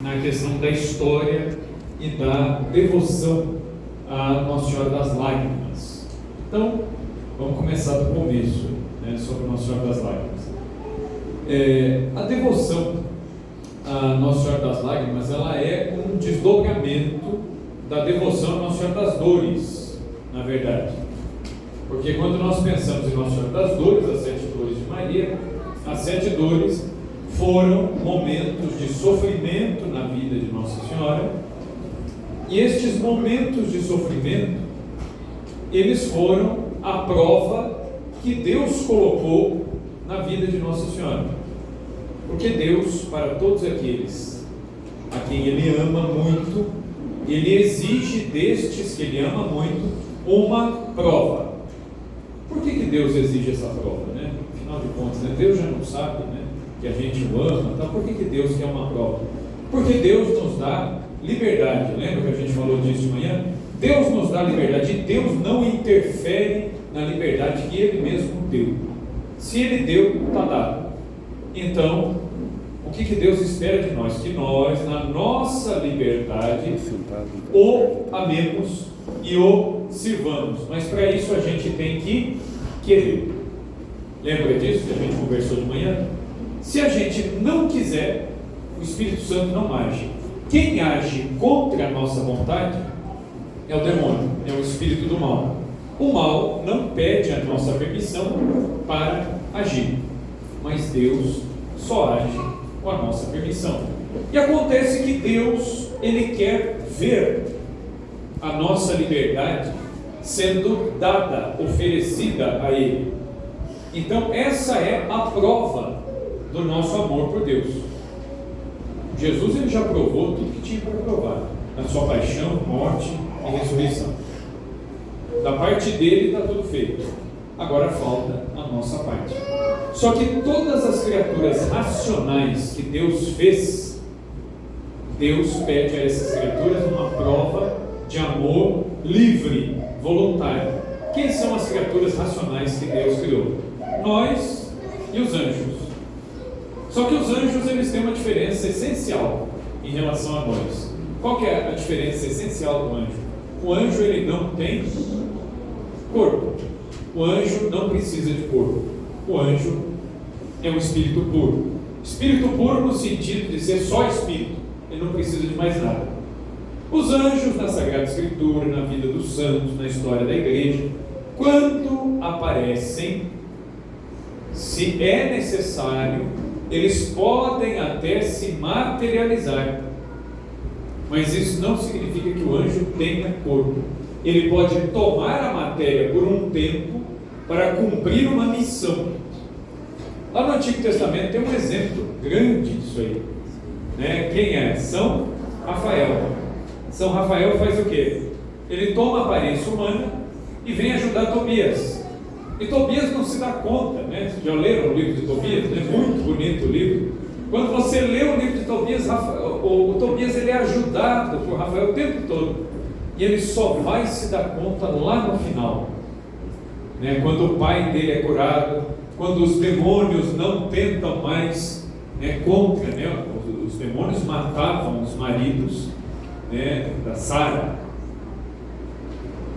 na questão da história e da devoção a Nossa Senhora das Lágrimas. Então, vamos começar do começo, sobre Nossa Senhora das Lágrimas. A devoção a Nossa Senhora das Lágrimas, ela é um desdobramento da devoção a Nossa Senhora das Dores, na verdade. Porque quando nós pensamos em Nossa Senhora das Dores, as 7 dores de Maria, as 7 dores foram momentos de sofrimento na vida de Nossa Senhora, e estes momentos de sofrimento, eles foram a prova que Deus colocou na vida de Nossa Senhora. Porque Deus, para todos aqueles a quem Ele ama muito, Ele exige destes que Ele ama muito uma prova. Por que Deus exige essa prova? Afinal de contas, Deus já não sabe, que a gente o ama, então por que Deus quer uma prova? Porque Deus nos dá liberdade. Lembra que a gente falou disso de manhã? Deus nos dá liberdade, e Deus não interfere na liberdade que Ele mesmo deu. Se Ele deu, está dado. Então, o que Deus espera de nós? Que nós, na nossa liberdade, o amemos e o sirvamos. Mas para isso a gente tem que querer. Lembra disso que a gente conversou de manhã? Se a gente não quiser, o Espírito Santo não age. Quem age contra a nossa vontade é o demônio, é o espírito do mal. O mal não pede a nossa permissão para agir, mas Deus só age com a nossa permissão. E acontece que Deus, Ele quer ver a nossa liberdade sendo dada, oferecida a Ele. Então essa é a prova do nosso amor por Deus. Jesus, Ele já provou tudo que tinha para provar na sua paixão, morte e ressurreição. Da parte dele está tudo feito. Agora falta a nossa parte. Só que todas as criaturas racionais que Deus fez, Deus pede a essas criaturas uma prova de amor livre, voluntário. Quem são as criaturas racionais que Deus criou? Nós e os anjos. Só que os anjos, eles têm uma diferença essencial em relação a nós. Qual que é a diferença essencial do anjo? O anjo, ele não tem corpo. O anjo não precisa de corpo. O anjo é um espírito puro. Espírito puro no sentido de ser só espírito. Ele não precisa de mais nada. Os anjos, na Sagrada Escritura, na vida dos santos, na história da igreja, quando aparecem, se é necessário, eles podem até se materializar, mas isso não significa que o anjo tenha corpo. Ele pode tomar a matéria por um tempo para cumprir uma missão. Lá no Antigo Testamento tem um exemplo grande disso aí, Quem é? São Rafael. São Rafael faz o quê? Ele toma a aparência humana e vem ajudar Tobias. E Tobias não se dá conta, Vocês já leram o livro de Tobias? É muito bonito o livro. Quando você lê o livro de Tobias, o Tobias, ele é ajudado por Rafael o tempo todo. E ele só vai se dar conta lá no final, quando o pai dele é curado, quando os demônios não tentam mais contra, os demônios matavam os maridos da Sara.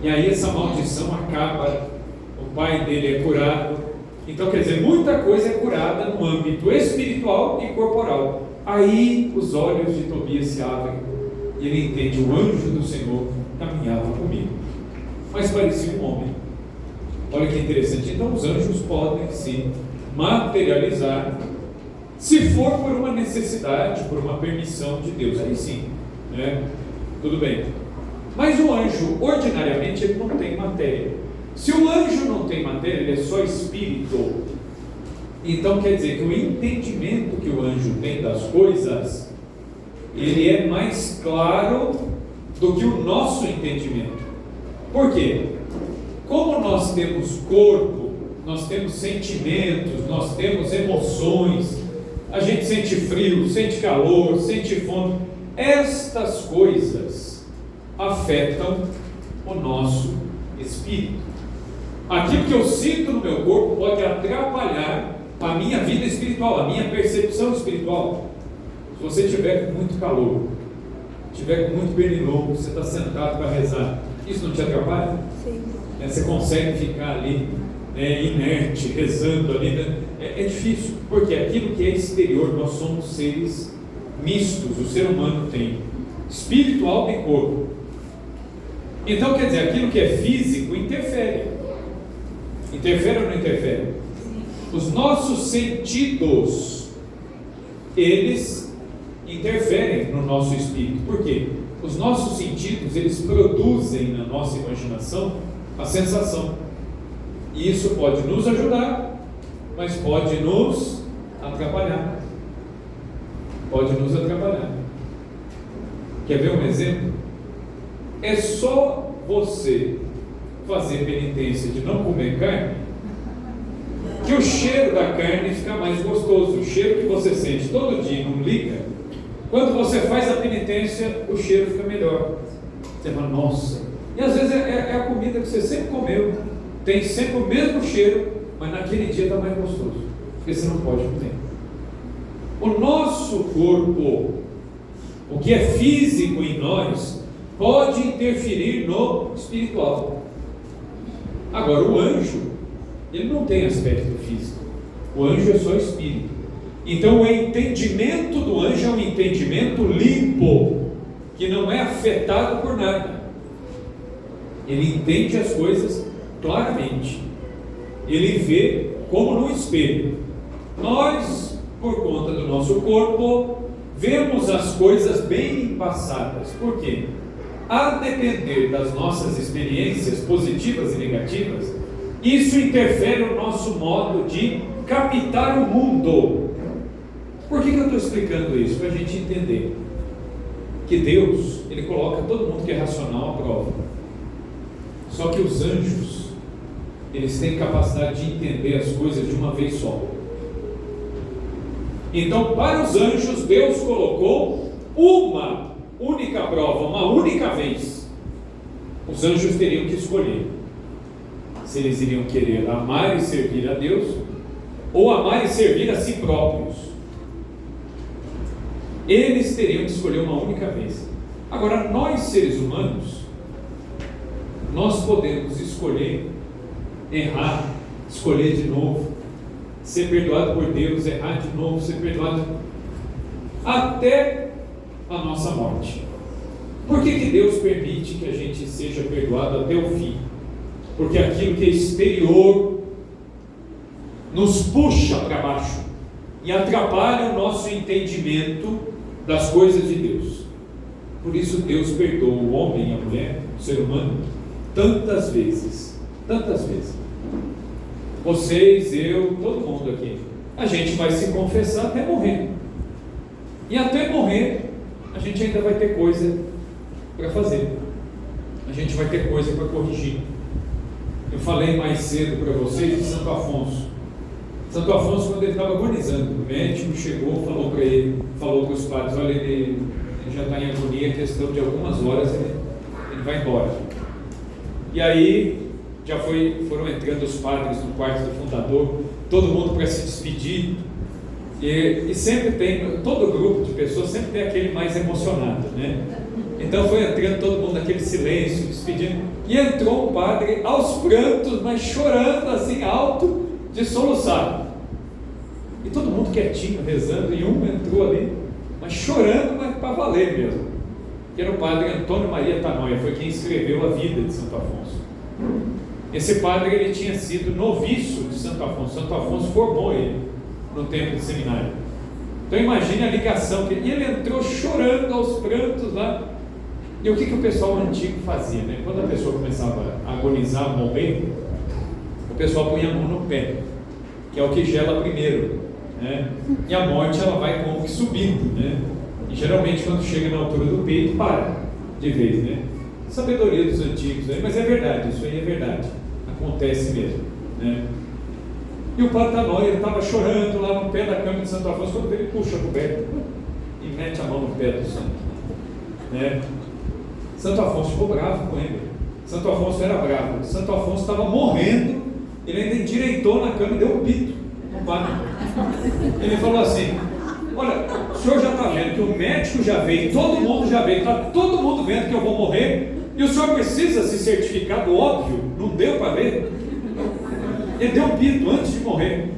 E aí essa maldição acaba. O pai dele é curado. Então, quer dizer, muita coisa é curada no âmbito espiritual e corporal. Aí os olhos de Tobias se abrem e ele entende: o anjo do Senhor caminhava comigo, mas parecia um homem. Olha que interessante. Então os anjos podem se materializar se for por uma necessidade, por uma permissão de Deus. Aí sim, tudo bem. Mas o anjo, ordinariamente, ele não tem matéria. Se o anjo não tem matéria, ele é só espírito. Então quer dizer que o entendimento que o anjo tem das coisas, ele é mais claro do que o nosso entendimento. Por quê? Como nós temos corpo, nós temos sentimentos, nós temos emoções, a gente sente frio, sente calor, sente fome. Estas coisas afetam o nosso espírito. Aquilo que eu sinto no meu corpo pode atrapalhar a minha vida espiritual, a minha percepção espiritual. Se você tiver com muito calor, tiver com muito pernilongo, você está sentado para rezar, isso não te atrapalha? Sim. Você consegue ficar ali inerte, rezando ali, né? É difícil, porque aquilo que é exterior, nós somos seres mistos, o ser humano tem espírito, alma e corpo. Então, quer dizer, aquilo que é físico interfere. Interfere ou não interfere? Os nossos sentidos, eles interferem no nosso espírito. Por quê? Os nossos sentidos, eles produzem na nossa imaginação a sensação. E isso pode nos ajudar, mas pode nos atrapalhar. Pode nos atrapalhar. Quer ver um exemplo? É só você fazer penitência de não comer carne, que o cheiro da carne fica mais gostoso. O cheiro que você sente todo dia não liga. Quando você faz a penitência, o cheiro fica melhor. Você fala, nossa. E às vezes é a comida que você sempre comeu, tem sempre o mesmo cheiro, mas naquele dia está mais gostoso, porque você não pode comer. O nosso corpo, o que é físico em nós, pode interferir no espiritual. Agora, o anjo, ele não tem aspecto físico. O anjo é só espírito. Então, o entendimento do anjo é um entendimento limpo, que não é afetado por nada. Ele entende as coisas claramente. Ele vê como no espelho. Nós, por conta do nosso corpo, vemos as coisas bem embaçadas. Por quê? A depender das nossas experiências positivas e negativas, isso interfere no nosso modo de captar o mundo. Por que eu estou explicando isso? Para a gente entender que Deus, Ele coloca todo mundo que é racional à prova. Só que os anjos, eles têm capacidade de entender as coisas de uma vez só. Então, para os anjos, Deus colocou uma única prova, uma única vez. Os anjos teriam que escolher se eles iriam querer amar e servir a Deus, ou amar e servir a si próprios. Eles teriam que escolher uma única vez. Agora, nós seres humanos, nós podemos escolher errar, escolher de novo, ser perdoado por Deus, errar de novo, ser perdoado até a nossa morte. Por que Deus permite que a gente seja perdoado até o fim? Porque aquilo que é exterior nos puxa para baixo e atrapalha o nosso entendimento das coisas de Deus. Por isso Deus perdoa o homem e a mulher, o ser humano, tantas vezes. Tantas vezes. Vocês, eu, todo mundo aqui. A gente vai se confessar até morrer. E até morrer, a gente ainda vai ter coisa para fazer. A gente vai ter coisa para corrigir. Eu falei mais cedo para vocês de Santo Afonso. Santo Afonso, quando ele estava agonizando, o médico chegou, falou para ele, falou para os padres, olha, ele já está em agonia, questão de algumas horas ele vai embora. E aí já foram entrando os padres no quarto do fundador, todo mundo para se despedir, e sempre tem, todo grupo de pessoas sempre tem aquele mais emocionado, né? Então foi entrando todo mundo naquele silêncio, despedindo, e entrou um padre aos prantos, mas chorando assim alto, de soluçar, e todo mundo quietinho, rezando, e um entrou ali, mas chorando, mas para valer mesmo, que era o padre Antônio Maria Tanóia, foi quem escreveu a vida de Santo Afonso. Esse padre, ele tinha sido noviço de Santo Afonso. Santo Afonso formou ele no tempo de seminário. Então imagine a ligação que ele entrou chorando aos prantos lá. E o que o pessoal antigo fazia, né? Quando a pessoa começava a agonizar, morrer, o pessoal punha a mão no pé, que é o que gela primeiro, né? E a morte, ela vai como que subindo, né? E geralmente quando chega na altura do peito, para de vez, né? Sabedoria dos antigos, né? Mas é verdade, isso aí é verdade, acontece mesmo, né? E o padre Tanóia estava chorando lá no pé da cama de Santo Afonso, quando ele puxa a coberta e mete a mão no pé do santo, né? Santo Afonso ficou bravo com ele. Santo Afonso era bravo. Santo Afonso estava morrendo, ele ainda endireitou na cama e deu um pito no padre. Ele falou assim: olha, o senhor já está vendo que o médico já veio, todo mundo já veio, está todo mundo vendo que eu vou morrer, e o senhor precisa se certificar do óbvio, não deu para ver? Ele deu um pito antes de morrer.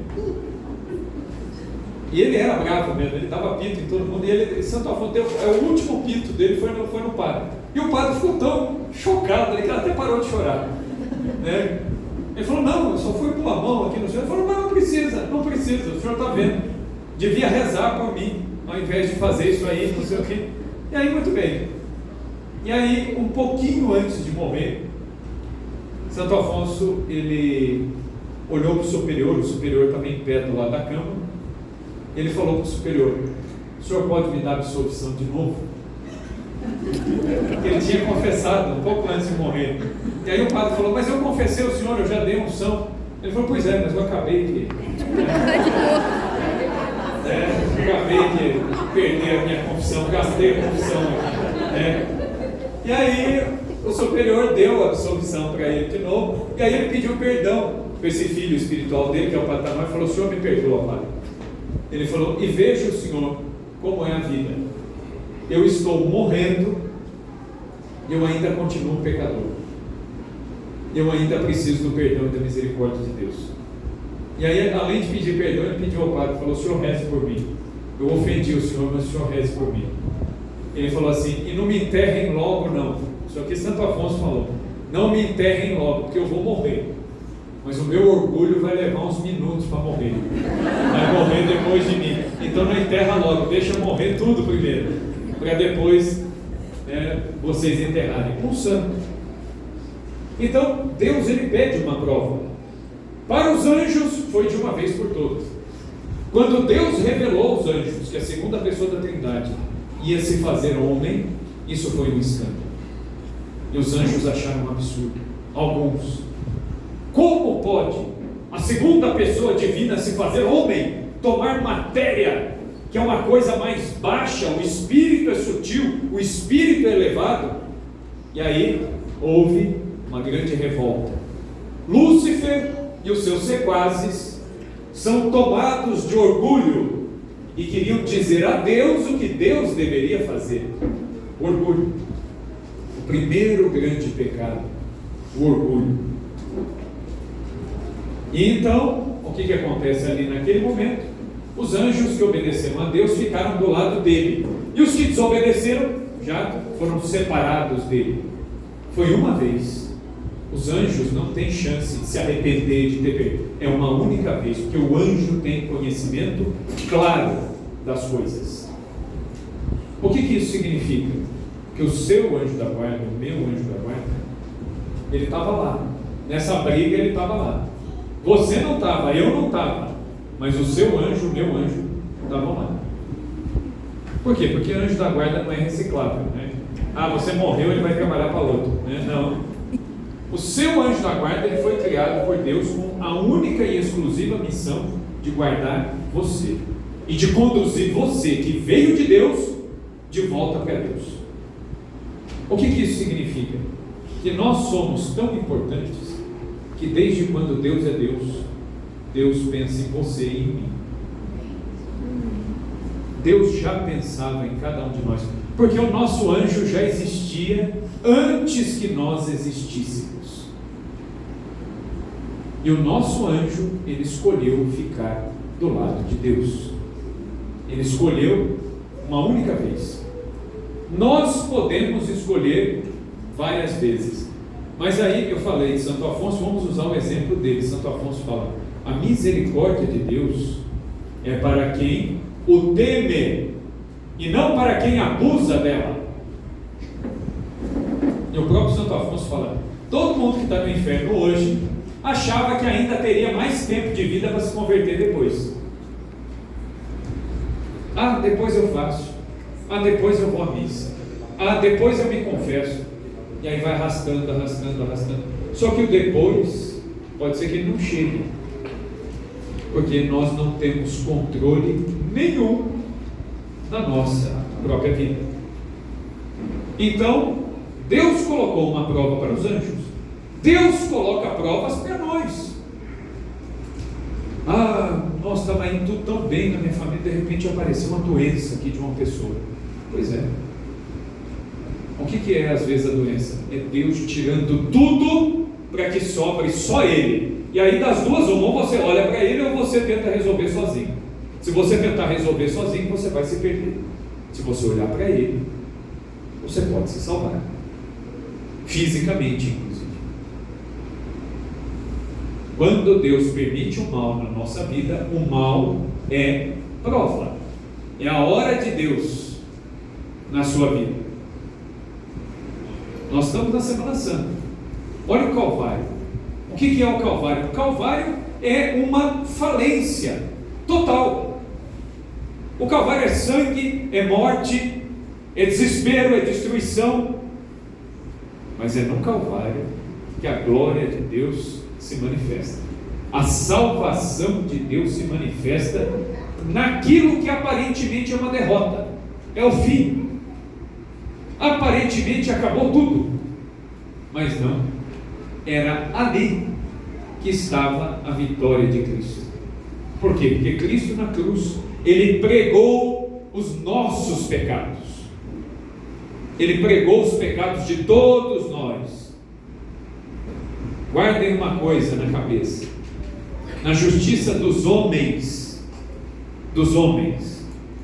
E ele era bravo mesmo, ele dava pito em todo mundo, e ele, Santo Afonso, o último pito dele foi no padre. E o padre ficou tão chocado, que ele até parou de chorar, né? Ele falou, não, eu só fui pôr a mão aqui no senhor. Ele falou, mas não precisa, o senhor está vendo, devia rezar por mim, ao invés de fazer isso aí, não sei o quê. E aí, muito bem. E aí, um pouquinho antes de morrer, Santo Afonso, ele olhou para o superior estava em pé do lado da cama. Ele falou para o superior, o senhor pode me dar absolvição de novo? Ele tinha confessado um pouco antes de morrer. E aí o padre falou, mas eu confessei ao senhor, eu já dei unção. Ele falou, pois é, mas eu acabei de perder a minha confissão, gastei a confissão aqui. E aí o superior deu a absolvição para ele de novo, e aí ele pediu perdão para esse filho espiritual dele, que é o patamar, e falou, o senhor me perdoa, padre. Ele falou, e veja o senhor como é a vida. Eu estou morrendo e eu ainda continuo pecador. Eu ainda preciso do perdão e da misericórdia de Deus. E aí, além de pedir perdão, ele pediu ao padre, falou, o senhor reze por mim. Eu ofendi o senhor, mas o senhor reze por mim. Ele falou assim, e não me enterrem logo não. Só que Santo Afonso falou, não me enterrem logo, porque eu vou morrer. Mas o meu orgulho vai levar uns minutos para morrer. Vai morrer depois de mim. Então não enterra logo, deixa morrer tudo primeiro, para depois vocês enterrarem. Um santo. Então Deus, ele pede uma prova. Para os anjos foi de uma vez por todas. Quando Deus revelou aos anjos que a segunda pessoa da Trindade ia se fazer homem, isso foi um escândalo. E os anjos acharam um absurdo. Alguns. Como pode a segunda pessoa divina se fazer homem, tomar matéria, que é uma coisa mais baixa, o espírito é sutil, o espírito é elevado? E aí houve uma grande revolta. Lúcifer e os seus sequazes são tomados de orgulho e queriam dizer a Deus o que Deus deveria fazer. Orgulho. O primeiro grande pecado, o orgulho. E então, o que acontece ali naquele momento? Os anjos que obedeceram a Deus ficaram do lado dele, e os que desobedeceram já foram separados dele. Foi uma vez. Os anjos não têm chance de se arrepender de ter feito. É uma única vez, porque o anjo tem conhecimento claro das coisas. O que isso significa? Que o seu anjo da guarda, o meu anjo da guarda, ele estava lá. Nessa briga ele estava lá. Você não estava, eu não estava, mas o seu anjo, o meu anjo, estavam lá. Por quê? Porque anjo da guarda não é reciclável, né? Ah, você morreu, ele vai trabalhar para outro, né? Não. O seu anjo da guarda, ele foi criado por Deus com a única e exclusiva missão de guardar você e de conduzir você, que veio de Deus, de volta para Deus. O que isso significa? Que nós somos tão importantes que desde quando Deus é Deus, Deus pensa em você e em mim. Deus já pensava em cada um de nós, porque o nosso anjo já existia antes que nós existíssemos. E o nosso anjo, ele escolheu ficar do lado de Deus. Ele escolheu uma única vez. Nós podemos escolher várias vezes. Mas aí eu falei de Santo Afonso, vamos usar o exemplo dele. Santo Afonso fala, a misericórdia de Deus é para quem o teme e não para quem abusa dela. E o próprio Santo Afonso fala, todo mundo que está no inferno hoje achava que ainda teria mais tempo de vida para se converter depois. Ah, depois eu faço. Ah, depois eu vou à missa. Ah, depois eu me confesso. E aí vai arrastando. Só que o depois pode ser que ele não chegue, porque nós não temos controle nenhum da nossa própria vida. Então Deus colocou uma prova para os anjos, Deus coloca provas para nós. Ah, Nossa, estava indo tudo tão bem na minha família, de repente apareceu uma doença aqui de uma pessoa. Pois é. O que é às vezes a doença? É Deus tirando tudo para que sobre só Ele. E aí das duas, ou você olha para Ele ou você tenta resolver sozinho. Se você tentar resolver sozinho, você vai se perder. Se você olhar para Ele, você pode se salvar. Fisicamente, inclusive. Quando Deus permite o mal na nossa vida, o mal é prova. É a hora de Deus na sua vida. Nós estamos na Semana Santa. Olha o Calvário. O que é o Calvário? O Calvário é uma falência total. O Calvário é sangue, é morte, é desespero, é destruição. Mas é no Calvário que a glória de Deus se manifesta. A salvação de Deus se manifesta naquilo que aparentemente é uma derrota. É o fim. Aparentemente acabou tudo. Mas não. Era ali que estava a vitória de Cristo. Por quê? Porque Cristo na cruz, Ele pregou os nossos pecados. Ele pregou os pecados de todos nós. Guardem uma coisa na cabeça: na justiça dos homens,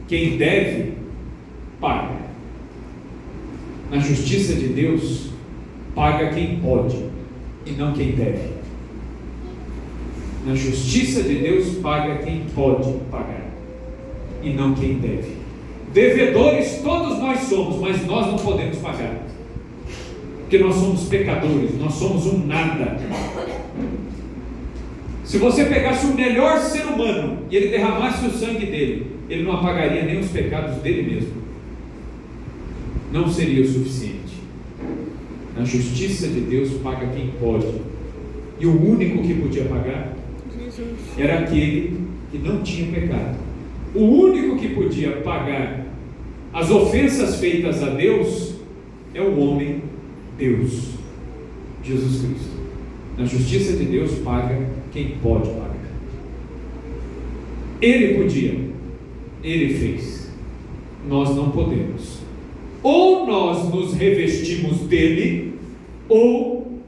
quem deve, paga. Na justiça de Deus, paga quem pode e não quem deve. Na justiça de Deus, paga quem pode pagar e não quem deve. Devedores todos nós somos, mas nós não podemos pagar, porque nós somos pecadores, nós somos um nada. Se você pegasse o melhor ser humano e ele derramasse o sangue dele, ele não apagaria nem os pecados dele mesmo. Não seria o suficiente. Na justiça de Deus, paga quem pode, e o único que podia pagar era aquele que não tinha pecado. O único que podia pagar as ofensas feitas a Deus é o homem Deus, Jesus Cristo. Na justiça de Deus, paga quem pode pagar. Ele podia, Ele fez. Nós não podemos. Ou nós nos revestimos dele, ou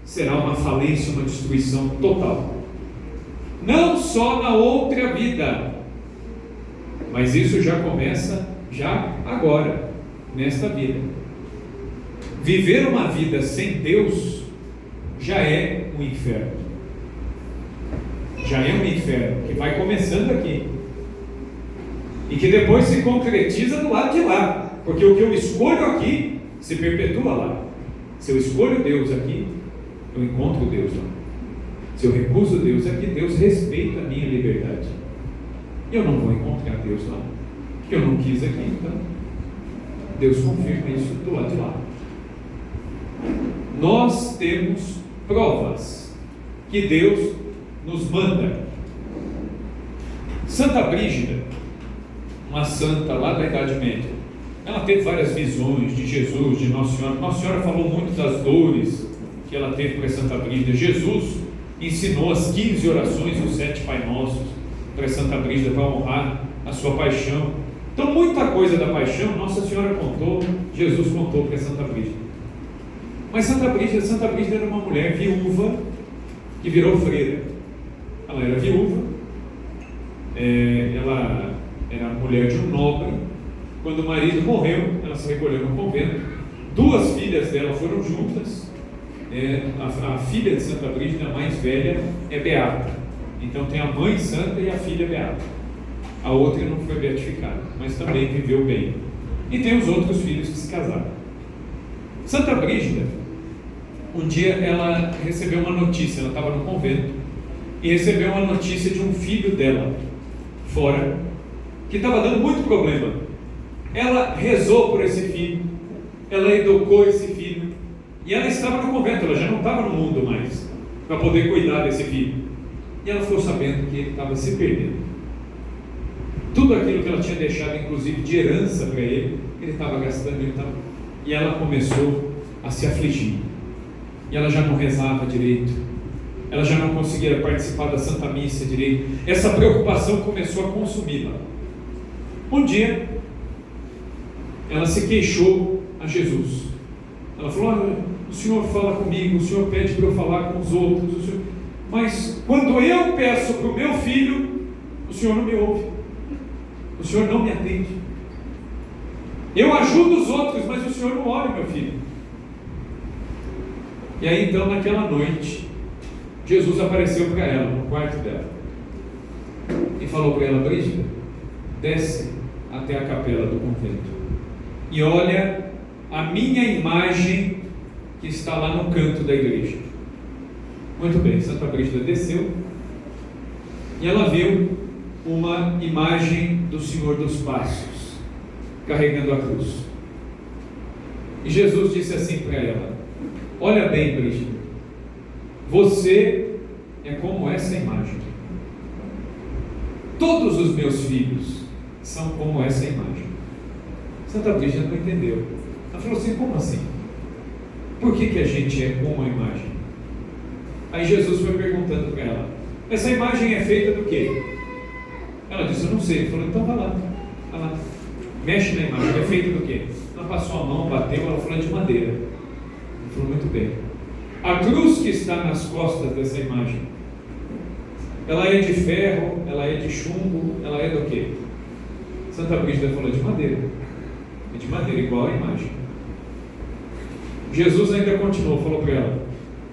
será uma falência, uma destruição total. Não só na outra vida, mas isso já começa já agora, nesta vida. Viver uma vida sem Deus já é um inferno. Já é um inferno que vai começando aqui e que depois se concretiza do lado de lá. Porque o que eu escolho aqui se perpetua lá. Se eu escolho Deus aqui, eu encontro Deus lá. Se eu recuso Deus aqui, Deus respeita a minha liberdade. E eu não vou encontrar Deus lá, porque eu não quis aqui, então Deus confirma isso do lado de lá. Nós temos provas que Deus nos manda. Santa Brígida, uma santa lá da Idade Média, ela teve várias visões de Jesus, de Nossa Senhora. Nossa Senhora falou muito das dores que ela teve para Santa Brígida. Jesus ensinou as 15 orações, os 7 Pai Nossos, para Santa Brígida, para honrar a sua paixão. Então, muita coisa da paixão, Nossa Senhora contou, Jesus contou para Santa Brígida. Mas Santa Brígida era uma mulher viúva que virou freira. Ela era viúva, ela era mulher de um nobre. Quando o marido morreu, ela se recolheu no convento. 2 filhas dela foram juntas. A filha de Santa Brígida, a mais velha, é beata. Então tem a mãe santa e a filha beata. A outra não foi beatificada, mas também viveu bem. E tem os outros filhos que se casaram. Santa Brígida, um dia ela recebeu uma notícia. Ela estava no convento e recebeu uma notícia de um filho dela fora, que estava dando muito problema. Ela rezou por esse filho, ela educou esse filho, e ela estava no convento, ela já não estava no mundo mais, para poder cuidar desse filho. E ela ficou sabendo que ele estava se perdendo. Tudo aquilo que ela tinha deixado, inclusive de herança para ele estava gastando, E ela começou a se afligir. E ela já não rezava direito, ela já não conseguia participar da Santa Missa direito. Essa preocupação começou a consumi-la. Um dia, ela se queixou a Jesus. Ela falou: o Senhor fala comigo, o Senhor pede para eu falar com os outros, mas quando eu peço para o meu filho, o Senhor não me ouve, o Senhor não me atende. Eu ajudo os outros, mas o Senhor não olha meu filho. E aí então, naquela noite, Jesus apareceu para ela, no quarto dela, e falou para ela: Brígida, desce até a capela do convento e olha a minha imagem que está lá no canto da igreja. Muito bem, Santa Brígida desceu e ela viu uma imagem do Senhor dos Passos carregando a cruz. E Jesus disse assim para ela: olha bem, Brígida, você é como essa imagem. Todos os meus filhos são como essa imagem. Santa Brígida não entendeu. Ela falou assim: como assim? Por que a gente é como a imagem? Aí Jesus foi perguntando para ela: essa imagem é feita do quê? Ela disse: eu não sei. Ele falou: então vai lá, mexe na imagem, é feita do quê? Ela passou a mão, bateu, ela falou: de madeira. Ele falou: muito bem. A cruz que está nas costas dessa imagem, ela é de ferro, ela é de chumbo, ela é do quê? Santa Brígida falou: de madeira. É de madeira, igual a imagem. Jesus ainda continuou, falou para ela: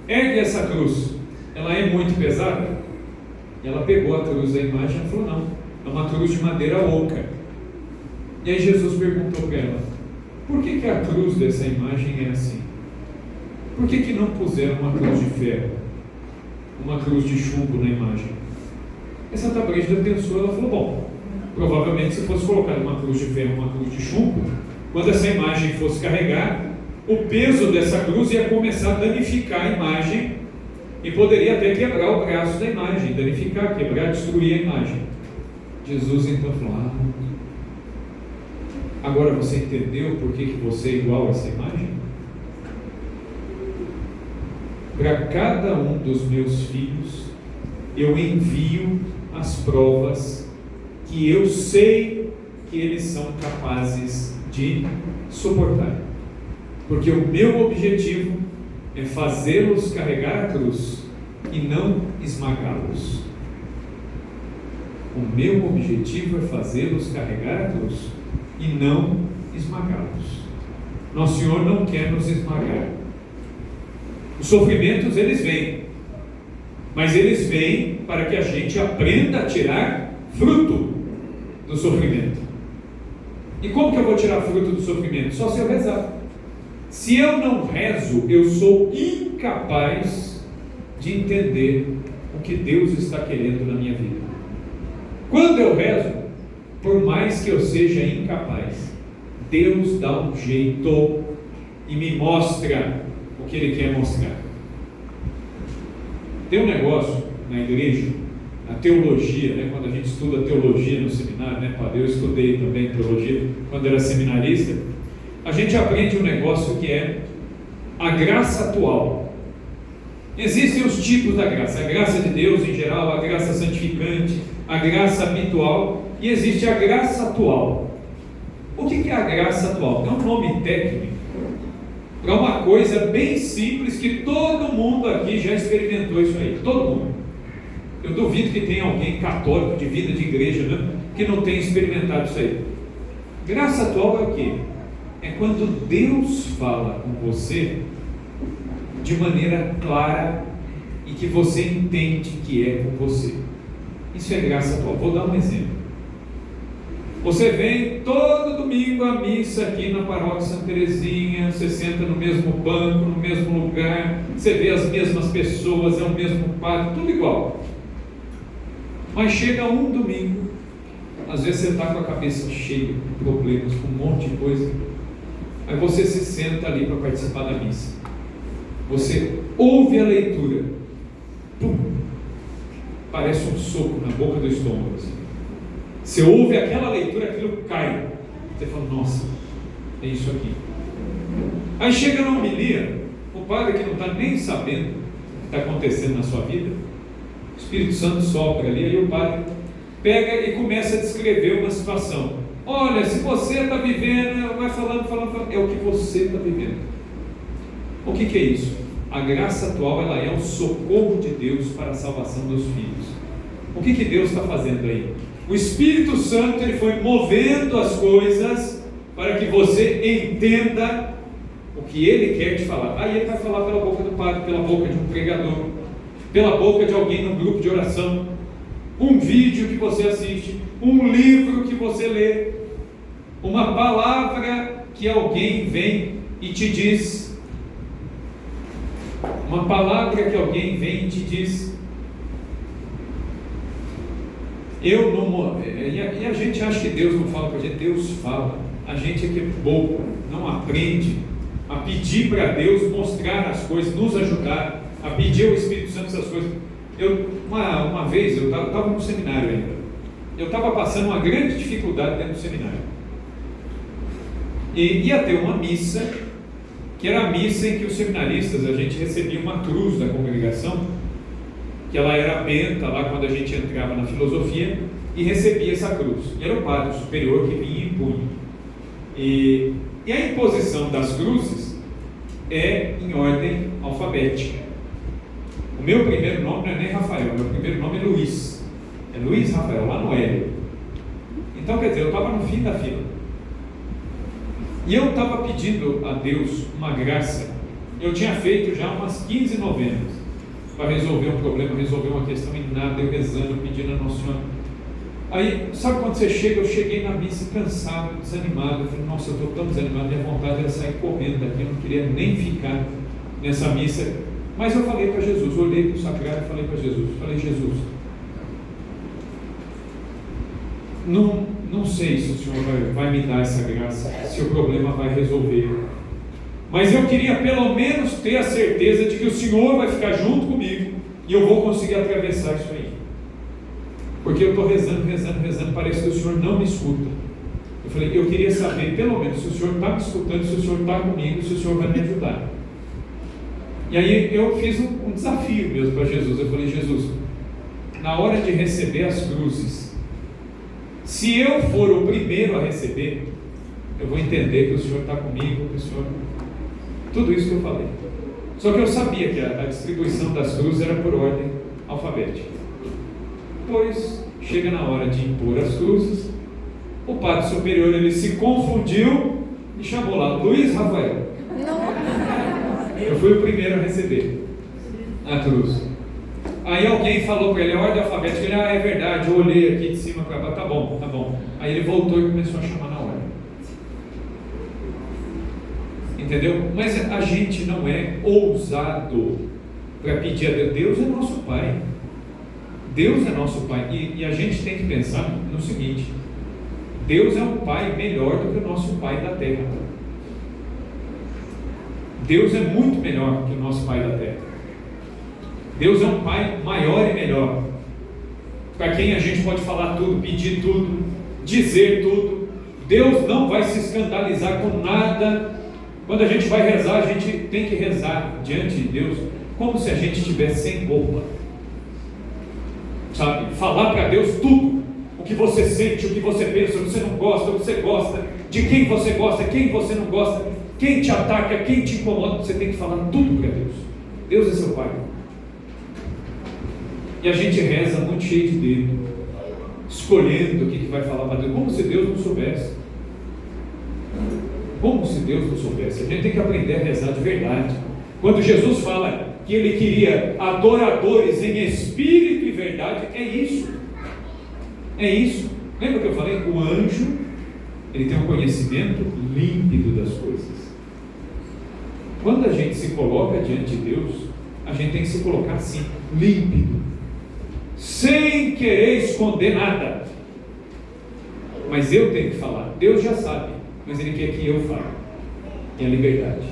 ergue essa cruz, ela é muito pesada? E ela pegou a cruz da imagem e falou: não, é uma cruz de madeira oca. E aí Jesus perguntou para ela: por que a cruz dessa imagem é assim? Por que não puseram uma cruz de ferro, uma cruz de chumbo na imagem? E Santa Brígida pensou, ela falou: bom, provavelmente se fosse colocada uma cruz de ferro, uma cruz de chumbo, quando essa imagem fosse carregar, o peso dessa cruz ia começar a danificar a imagem e poderia até quebrar o braço da imagem, danificar, quebrar, destruir a imagem. Jesus então falou: agora você entendeu por que você é igual a essa imagem? Para cada um dos meus filhos eu envio as provas que eu sei que eles são capazes de suportar, porque o meu objetivo é fazê-los carregar a cruz e não esmagá-los. O meu objetivo é fazê-los carregar a cruz e não esmagá-los. Nosso Senhor não quer nos esmagar. Os sofrimentos, eles vêm, mas eles vêm para que a gente aprenda a tirar fruto do sofrimento. E como que eu vou tirar fruto do sofrimento? Só se eu rezar. Se eu não rezo, eu sou incapaz de entender o que Deus está querendo na minha vida. Quando eu rezo, por mais que eu seja incapaz, Deus dá um jeito e me mostra o que Ele quer mostrar. Tem um negócio na igreja, a teologia, né? Quando a gente estuda teologia no seminário, né, Padre? Eu estudei também teologia quando era seminarista. A gente aprende um negócio que é a graça atual. Existem os tipos da graça: a graça de Deus em geral, a graça santificante, a graça habitual, e existe a graça atual. O que é a graça atual? É um nome técnico para uma coisa bem simples que todo mundo aqui já experimentou isso aí. Todo mundo. Eu duvido que tenha alguém católico de vida de igreja, né, que não tenha experimentado isso aí. Graça atual é o quê? É quando Deus fala com você de maneira clara e que você entende que é com você. Isso é graça atual. Vou dar um exemplo. Você vem todo domingo à missa aqui na paróquia Santa Teresinha, você senta no mesmo banco, no mesmo lugar, você vê as mesmas pessoas, é o mesmo padre, tudo igual. Mas chega um domingo, às vezes você está com a cabeça cheia de problemas, com um monte de coisa, aí você se senta ali para participar da missa. Você ouve a leitura, pum, parece um soco na boca do estômago. Assim. Você ouve aquela leitura, aquilo cai. Você fala: nossa, é isso aqui. Aí chega na homilia, o padre que não está nem sabendo, está acontecendo na sua vida? O Espírito Santo sopra ali, aí o padre pega e começa a descrever uma situação. Olha, se você está vivendo, vai falando, é o que você está vivendo. O que é isso? A graça atual, ela é o socorro de Deus para a salvação dos filhos. O que Deus está fazendo aí? O Espírito Santo, ele foi movendo as coisas para que você entenda o que ele quer te falar. Aí ele vai falar pela boca do padre, pela boca de um pregador, pela boca de alguém num grupo de oração, um vídeo que você assiste, um livro que você lê, uma palavra que alguém vem e te diz, uma palavra que alguém vem e te diz. E a gente acha que Deus não fala com a gente. Deus fala. A gente é que é bobo, não aprende a pedir para Deus mostrar as coisas, nos ajudar, a pedir ao Espírito Santo essas coisas. Uma vez eu estava no seminário ainda, eu estava passando uma grande dificuldade dentro do seminário, e ia ter uma missa, que era a missa em que os seminaristas, a gente recebia uma cruz da congregação, que ela era benta lá quando a gente entrava na filosofia, e recebia essa cruz, e era o padre superior que vinha e impunha, e a imposição das cruzes é em ordem alfabética. O meu primeiro nome não é nem Rafael, meu primeiro nome é Luiz. É Luiz Rafael, lá no Hélio. Então, quer dizer, eu estava no fim da fila. E eu estava pedindo a Deus uma graça. Eu tinha feito já umas 15 novenas para resolver um problema, resolver uma questão e nada, eu rezando, pedindo a Nossa Senhora. Aí, sabe quando você chega? Eu cheguei na missa cansado, desanimado. Eu falei, nossa, eu estou tão desanimado, minha vontade era sair correndo daqui, eu não queria nem ficar nessa missa. Mas eu falei para Jesus, olhei para o sacrário e falei para Jesus, Jesus, não sei se o Senhor vai me dar essa graça, se o problema vai resolver, mas eu queria pelo menos ter a certeza de que o Senhor vai ficar junto comigo e eu vou conseguir atravessar isso aí, porque eu estou rezando, parece que o Senhor não me escuta. Eu falei, eu queria saber pelo menos se o Senhor está me escutando, se o Senhor está comigo, se o Senhor vai me ajudar. E aí eu fiz um desafio mesmo para Jesus. Eu falei, Jesus, na hora de receber as cruzes, se eu for o primeiro a receber, eu vou entender que o Senhor está comigo, que o Senhor... Tudo isso que eu falei. Só que eu sabia que a distribuição das cruzes era por ordem alfabética. Pois, chega na hora de impor as cruzes, o padre superior, ele se confundiu e chamou lá, Luiz Rafael. Eu fui o primeiro a receber a cruz. Aí alguém falou para ele, a ordem alfabética, ele, é verdade, eu olhei aqui de cima para baixo, tá bom. Aí ele voltou e começou a chamar na ordem. Entendeu? Mas a gente não é ousado para pedir a Deus. Deus é nosso Pai. Deus é nosso Pai. E a gente tem que pensar no seguinte, Deus é um Pai melhor do que o nosso Pai da terra. Deus é muito melhor que o nosso Pai da terra. Deus é um Pai maior e melhor, para quem a gente pode falar tudo, pedir tudo, dizer tudo. Deus não vai se escandalizar com nada. Quando a gente vai rezar, a gente tem que rezar diante de Deus como se a gente estivesse sem roupa, sabe? Falar para Deus tudo, o que você sente, o que você pensa, o que você não gosta, o que você gosta, de quem você gosta, quem você não gosta, quem te ataca, quem te incomoda. Você tem que falar tudo para Deus. Deus é seu Pai. E a gente reza muito cheio de dedo, escolhendo o que vai falar para Deus, como se Deus não soubesse. Como se Deus não soubesse. A gente tem que aprender a rezar de verdade. Quando Jesus fala que Ele queria adoradores em espírito e verdade, é isso. É isso. Lembra que eu falei? O anjo, ele tem um conhecimento límpido das coisas. Quando a gente se coloca diante de Deus, a gente tem que se colocar assim, límpido, sem querer esconder nada. Mas eu tenho que falar. Deus já sabe, mas Ele quer que eu fale. É a liberdade.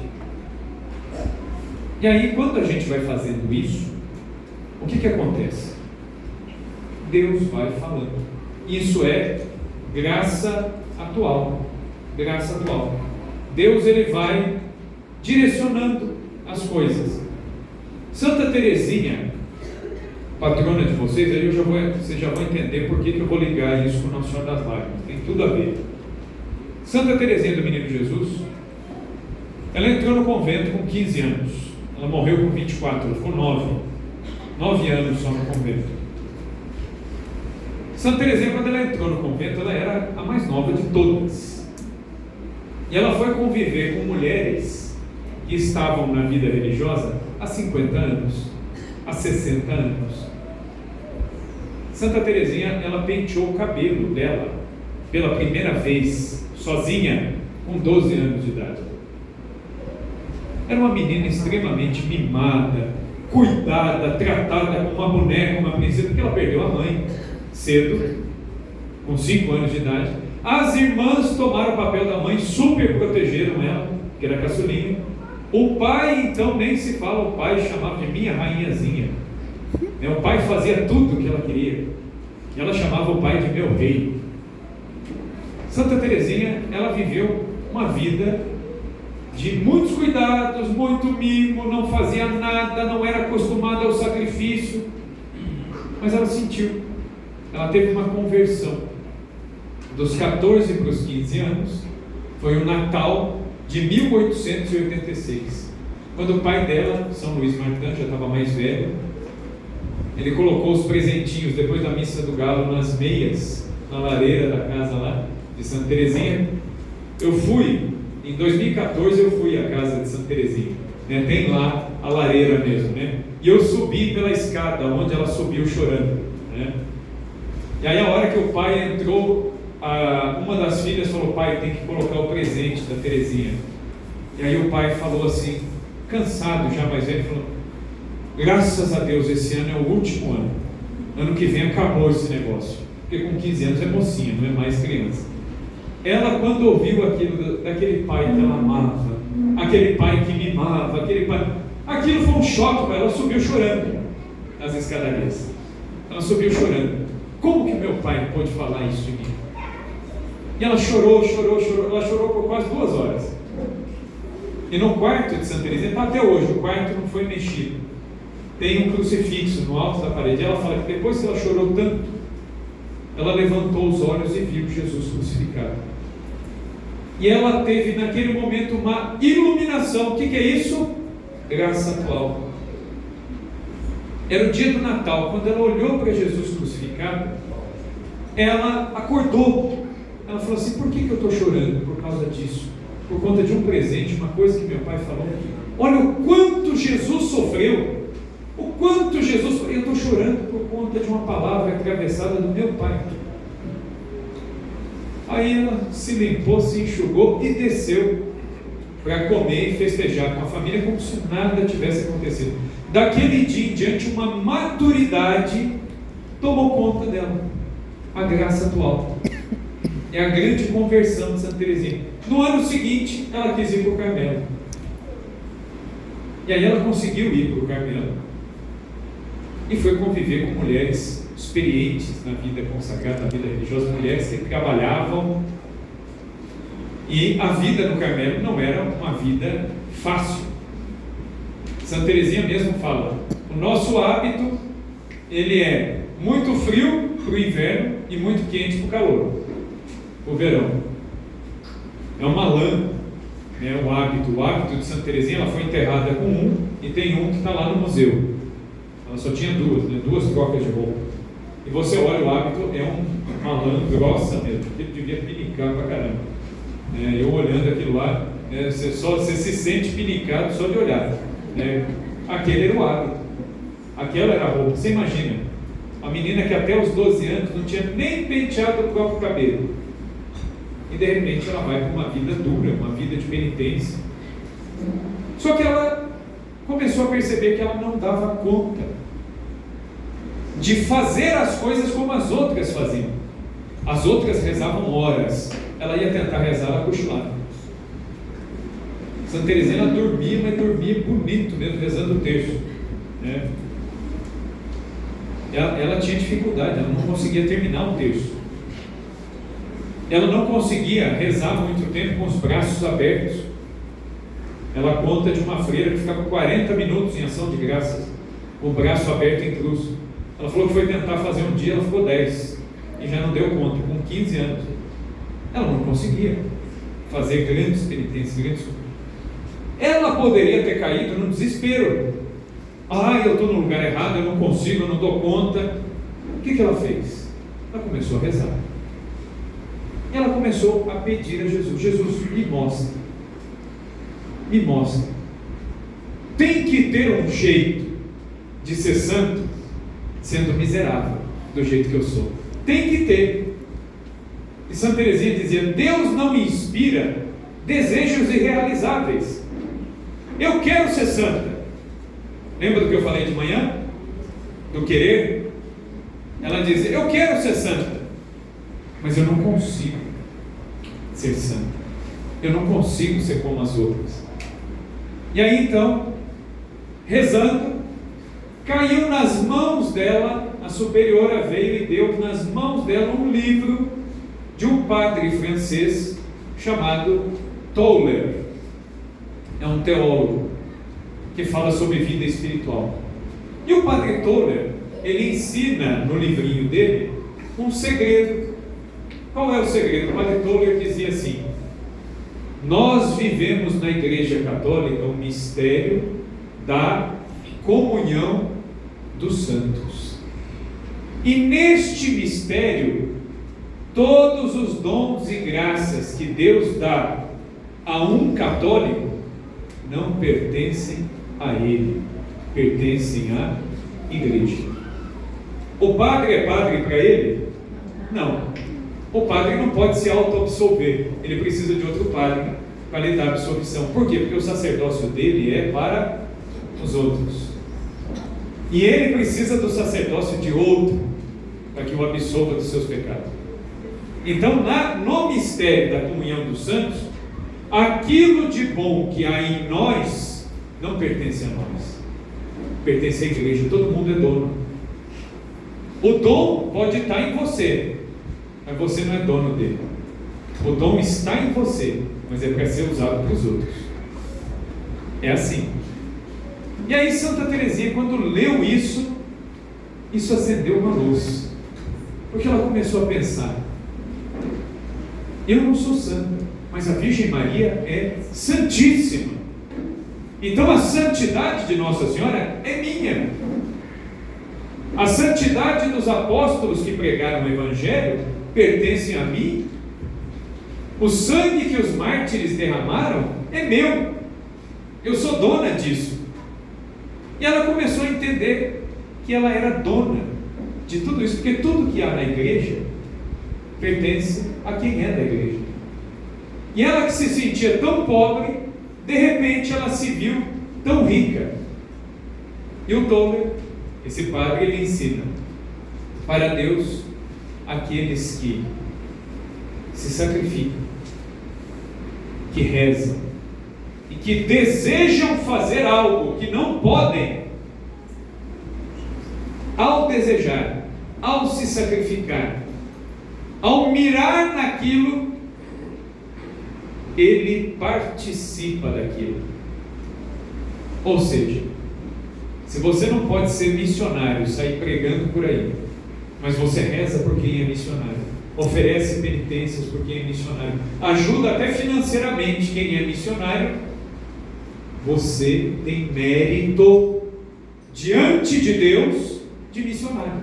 E aí, quando a gente vai fazendo isso, o que acontece? Deus vai falando. Isso é graça atual. Graça atual. Deus, ele vai direcionando as coisas. Santa Teresinha, patrona de vocês, aí vocês já vão entender por que eu vou ligar isso com Nossa Senhora das Lágrimas. Tem tudo a ver. Santa Teresinha do Menino Jesus, ela entrou no convento com 15 anos. Ela morreu com 24, ela ficou 9 anos só no convento. Santa Teresinha, quando ela entrou no convento, ela era a mais nova de todas. E ela foi conviver com mulheres que estavam na vida religiosa há 50 anos, há 60 anos. Santa Teresinha, ela penteou o cabelo dela pela primeira vez, sozinha, com 12 anos de idade. Era uma menina extremamente mimada, cuidada, tratada como uma boneca, uma princesa, porque ela perdeu a mãe cedo, com 5 anos de idade. As irmãs tomaram o papel da mãe, super protegeram ela, que era caçulinha. O pai, então, nem se fala, o pai chamava de minha rainhazinha. O pai fazia tudo o que ela queria. E ela chamava o pai de meu rei. Santa Teresinha, ela viveu uma vida de muitos cuidados, muito mimo, não fazia nada, não era acostumada ao sacrifício. Mas ela sentiu, ela teve uma conversão. Dos 14 para os 15 anos, foi o Natal de 1886, quando o pai dela, São Luís Martin, já estava mais velho. Ele colocou os presentinhos depois da missa do galo nas meias, na lareira da casa lá de Santa Teresinha. Em 2014 eu fui à casa de Santa Teresinha, né? Tem lá a lareira mesmo, né? E eu subi pela escada onde ela subiu chorando, né? E aí a hora que o pai entrou, uma das filhas falou: pai, tem que colocar o presente da Teresinha. E aí o pai falou assim, cansado já, mais velho, falou: graças a Deus, esse ano é o último ano que vem acabou esse negócio, porque com 15 anos é mocinha, não é mais criança. Ela, quando ouviu aquilo daquele pai que ela amava, aquele pai que mimava, aquilo foi um choque para ela. Ela subiu chorando as escadarias, ela subiu chorando. Como que meu pai pôde falar isso de mim? E ela chorou, ela chorou por quase 2 horas. E no quarto de Santa Teresinha, está até hoje, o quarto não foi mexido, tem um crucifixo no alto da parede. Ela fala que depois que ela chorou tanto, ela levantou os olhos e viu Jesus crucificado. E ela teve naquele momento uma iluminação. O que é isso? Graça atual. Era o dia do Natal. Quando ela olhou para Jesus crucificado, ela acordou. Ela falou assim: por que eu estou chorando? Por causa disso, por conta de um presente, uma coisa que meu pai falou. Olha o quanto Jesus sofreu, o quanto Jesus sofreu. Eu estou chorando por conta de uma palavra atravessada do meu pai. Aí ela se limpou, se enxugou e desceu para comer e festejar com a família, como se nada tivesse acontecido. Daquele dia em diante, uma maturidade tomou conta dela, a graça atual. É a grande conversão de Santa Teresinha. No ano seguinte, ela quis ir para o Carmelo. E aí ela conseguiu ir para o Carmelo e foi conviver com mulheres experientes na vida consagrada, na vida religiosa, mulheres que trabalhavam. E a vida no Carmelo não era uma vida fácil. Santa Teresinha mesmo fala: o nosso hábito, ele é muito frio para o inverno e muito quente para o calor, o verão. É uma lã, né, o hábito de Santa Teresinha. Ela foi enterrada com um, e tem um que está lá no museu. Ela só tinha 2, né, 2 trocas de roupa. E você olha o hábito, é uma lã grossa mesmo, que ele devia pinicar pra caramba. Eu olhando aquilo lá, você se sente pinicado só de olhar. Aquele era o hábito, aquela era a roupa. Você imagina, a menina que até os 12 anos não tinha nem penteado o próprio cabelo, e de repente ela vai para uma vida dura, uma vida de penitência. Só que ela começou a perceber que ela não dava conta de fazer as coisas como as outras faziam. As outras rezavam horas, ela ia tentar rezar, ela cochilava. Santa Teresinha, ela dormia, mas dormia bonito mesmo, rezando o terço, né? Ela tinha dificuldade, ela não conseguia terminar o terço. Ela não conseguia rezar muito tempo com os braços abertos. Ela conta de uma freira que ficava 40 minutos em ação de graças, o braço aberto em cruz. Ela falou que foi tentar fazer um dia, ela ficou 10 e já não deu conta, com 15 anos. Ela não conseguia fazer grandes penitências, grandes coisas. Ela poderia ter caído no desespero. Eu estou no lugar errado, eu não consigo, eu não dou conta. O que ela fez? Ela começou a rezar. E ela começou a pedir a Jesus: Jesus, me mostra. Me mostra. Tem que ter um jeito de ser santo sendo miserável do jeito que eu sou. Tem que ter. E Santa Teresinha dizia: Deus não me inspira desejos irrealizáveis. Eu quero ser santa. Lembra do que eu falei de manhã? Do querer? Ela dizia: eu quero ser santa, mas eu não consigo ser santa. Eu não consigo ser como as outras. E aí então, rezando, caiu nas mãos dela, a superiora veio e deu nas mãos dela um livro de um padre francês chamado Toller. É um teólogo que fala sobre vida espiritual. E o padre Toller, ele ensina no livrinho dele um segredo. Qual é o segredo? O padre Toller dizia assim: nós vivemos na Igreja Católica o mistério da comunhão dos santos. E neste mistério, todos os dons e graças que Deus dá a um católico não pertencem a ele, pertencem à Igreja. O padre é padre para ele? Não. O padre não pode se auto-absolver, ele precisa de outro padre para lhe dar absolvição. Por quê? Porque o sacerdócio dele é para os outros. E ele precisa do sacerdócio de outro para que o absolva dos seus pecados. Então, no mistério da comunhão dos santos, aquilo de bom que há em nós não pertence a nós, pertence à Igreja. Todo mundo é dono. O dom pode estar em você, mas você não é dono dele. O dom está em você, mas é para ser usado para os outros. É assim. E aí Santa Teresinha, quando leu isso acendeu uma luz, porque ela começou a pensar: eu não sou santa, mas a Virgem Maria é santíssima. Então a santidade de Nossa Senhora é minha. A santidade dos apóstolos que pregaram o Evangelho pertence a mim. O sangue que os mártires derramaram é meu. Eu sou dona disso. E ela começou a entender que ela era dona de tudo isso, porque tudo que há na igreja pertence a quem é da igreja. E ela, que se sentia tão pobre, de repente ela se viu tão rica. E o Toller, esse padre, ele ensina: para Deus, aqueles que se sacrificam, que rezam e que desejam fazer algo que não podem, ao desejar, ao se sacrificar, ao mirar naquilo, ele participa daquilo. Ou seja, se você não pode ser missionário, sair pregando por aí, mas você reza por quem é missionário, oferece penitências por quem é missionário, ajuda até financeiramente quem é missionário, você tem mérito diante de Deus de missionário.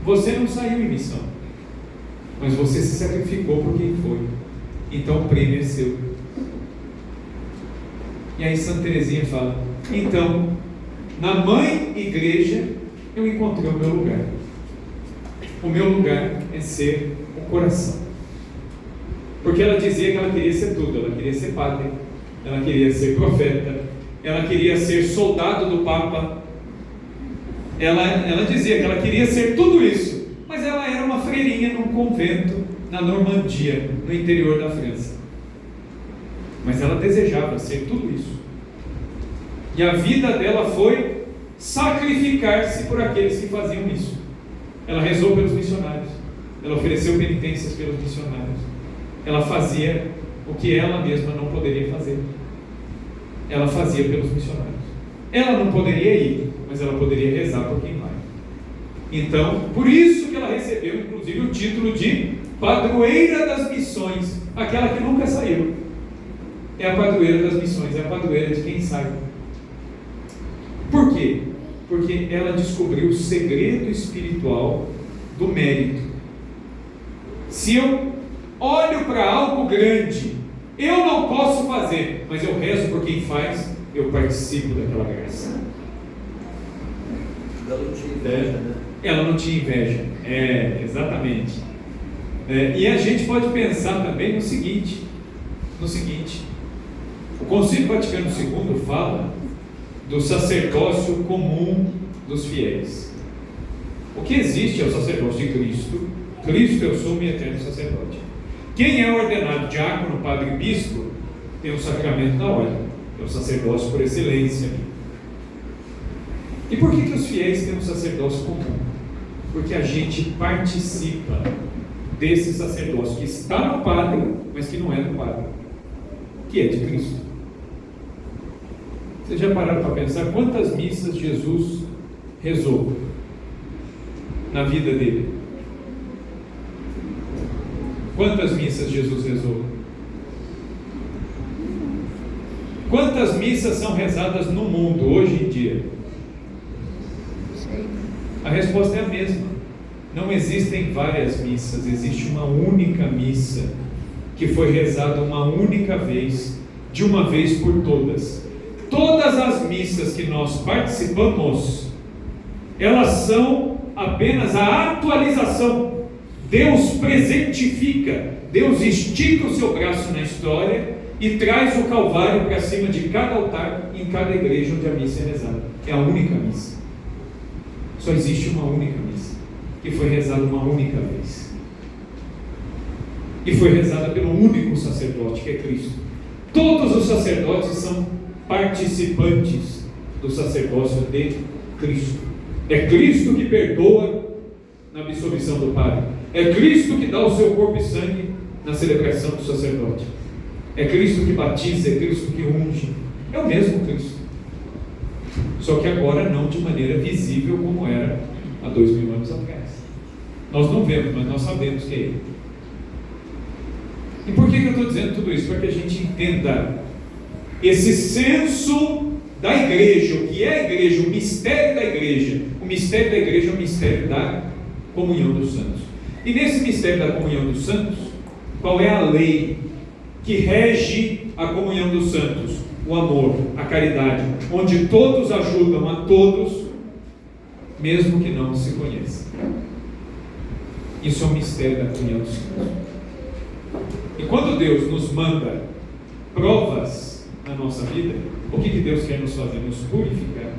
Você não saiu em missão, mas você se sacrificou por quem foi, então o prêmio é seu. E aí Santa Teresinha fala: então, na mãe igreja eu encontrei o meu lugar. O meu lugar é ser o coração. Porque ela dizia que ela queria ser tudo. Ela queria ser padre, ela queria ser profeta, ela queria ser soldado do Papa. Ela dizia que ela queria ser tudo isso, mas ela era uma freirinha num convento na Normandia, no interior da França. Mas ela desejava ser tudo isso. E a vida dela foi sacrificar-se por aqueles que faziam isso. Ela rezou pelos missionários, ela ofereceu penitências pelos missionários, ela fazia o que ela mesma não poderia fazer. ela fazia pelos missionários. Ela não poderia ir, mas ela poderia rezar por quem vai. Então, por isso que ela recebeu, inclusive, o título de padroeira das missões, aquela que nunca saiu. É a padroeira das missões, é a padroeira de quem sai. Por quê? Porque ela descobriu o segredo espiritual do mérito. Se eu olho para algo grande, eu não posso fazer, mas eu rezo por quem faz, eu participo daquela graça. Ela não tinha inveja, né? Ela não tinha inveja, exatamente. E a gente pode pensar também no seguinte, o Concílio Vaticano II fala do sacerdócio comum dos fiéis. O que existe é o sacerdócio de Cristo. Cristo é o sumo e eterno sacerdote. Quem é ordenado diácono, padre e bispo, tem o sacramento da ordem, é o sacerdócio por excelência. E por que os fiéis têm um sacerdócio comum? Porque a gente participa desse sacerdócio que está no padre, mas que não é do padre, que é de Cristo. Vocês já pararam para pensar quantas missas Jesus rezou na vida dele? Quantas missas Jesus rezou? Quantas missas são rezadas no mundo hoje em dia? A resposta é a mesma. Não existem várias missas, existe uma única missa que foi rezada uma única vez, de uma vez por todas. Todas as missas que nós participamos, elas são apenas a atualização. Deus presentifica, Deus estica o seu braço na história e traz o Calvário para cima de cada altar, em cada igreja onde a missa é rezada. É a única missa. Só existe uma única missa, que foi rezada uma única vez. E foi rezada pelo único sacerdote, que é Cristo. Todos os sacerdotes são participantes do sacerdócio de Cristo. É Cristo que perdoa na absolvição do Padre. É Cristo que dá o seu corpo e sangue na celebração do sacerdote. É Cristo que batiza, é Cristo que unge. É o mesmo Cristo. Só que agora não de maneira visível como era há 2000 anos atrás. Nós não vemos, mas nós sabemos que é Ele. E por que eu estou dizendo tudo isso? Para que a gente entenda esse senso da igreja, o que é a igreja, o mistério da igreja. O mistério da igreja é o mistério da comunhão dos santos. E nesse mistério da comunhão dos santos, qual é a lei que rege a comunhão dos santos? O amor, a caridade, onde todos ajudam a todos, mesmo que não se conheçam. Isso é o mistério da comunhão dos santos. E quando Deus nos manda provas na nossa vida, o que Deus quer nos fazer? Nos purificar,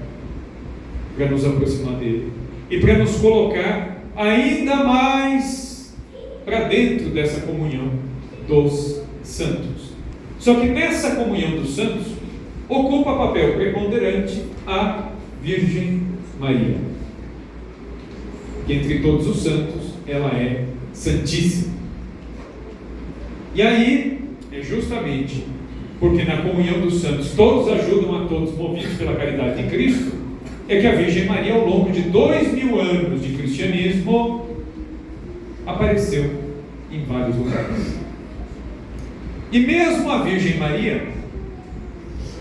para nos aproximar dele e para nos colocar ainda mais para dentro dessa comunhão dos santos. Só que nessa comunhão dos santos ocupa papel preponderante a Virgem Maria, que entre todos os santos ela é santíssima. E aí é justamente porque na comunhão dos santos todos ajudam a todos, movidos pela caridade de Cristo, é que a Virgem Maria, ao longo de 2000 anos de cristianismo, apareceu em vários lugares. E mesmo a Virgem Maria,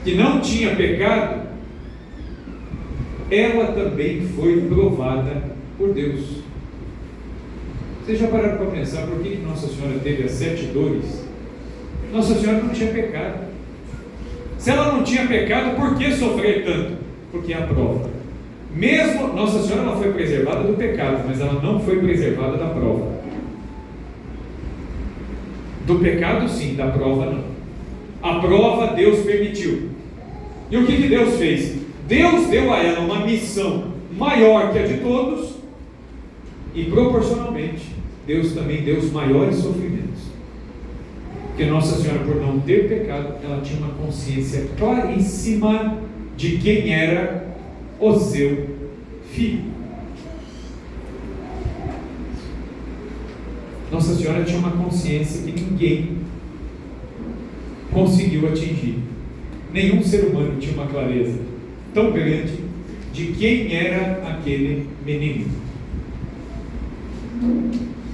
que não tinha pecado, ela também foi provada por Deus. Vocês já pararam para pensar por que Nossa Senhora teve as 7 dores? Nossa Senhora não tinha pecado. Se ela não tinha pecado, por que sofrer tanto? Porque é a prova. Mesmo Nossa Senhora ela foi preservada do pecado, mas ela não foi preservada da prova. Do pecado sim, da prova não. A prova Deus permitiu. E o que Deus fez? Deus deu a ela uma missão maior que a de todos, e proporcionalmente Deus também deu os maiores sofrimentos. Porque Nossa Senhora, por não ter pecado, ela tinha uma consciência claríssima de quem era o seu filho. Nossa Senhora tinha uma consciência que ninguém conseguiu atingir. nenhum ser humano tinha uma clareza tão grande de quem era aquele menino.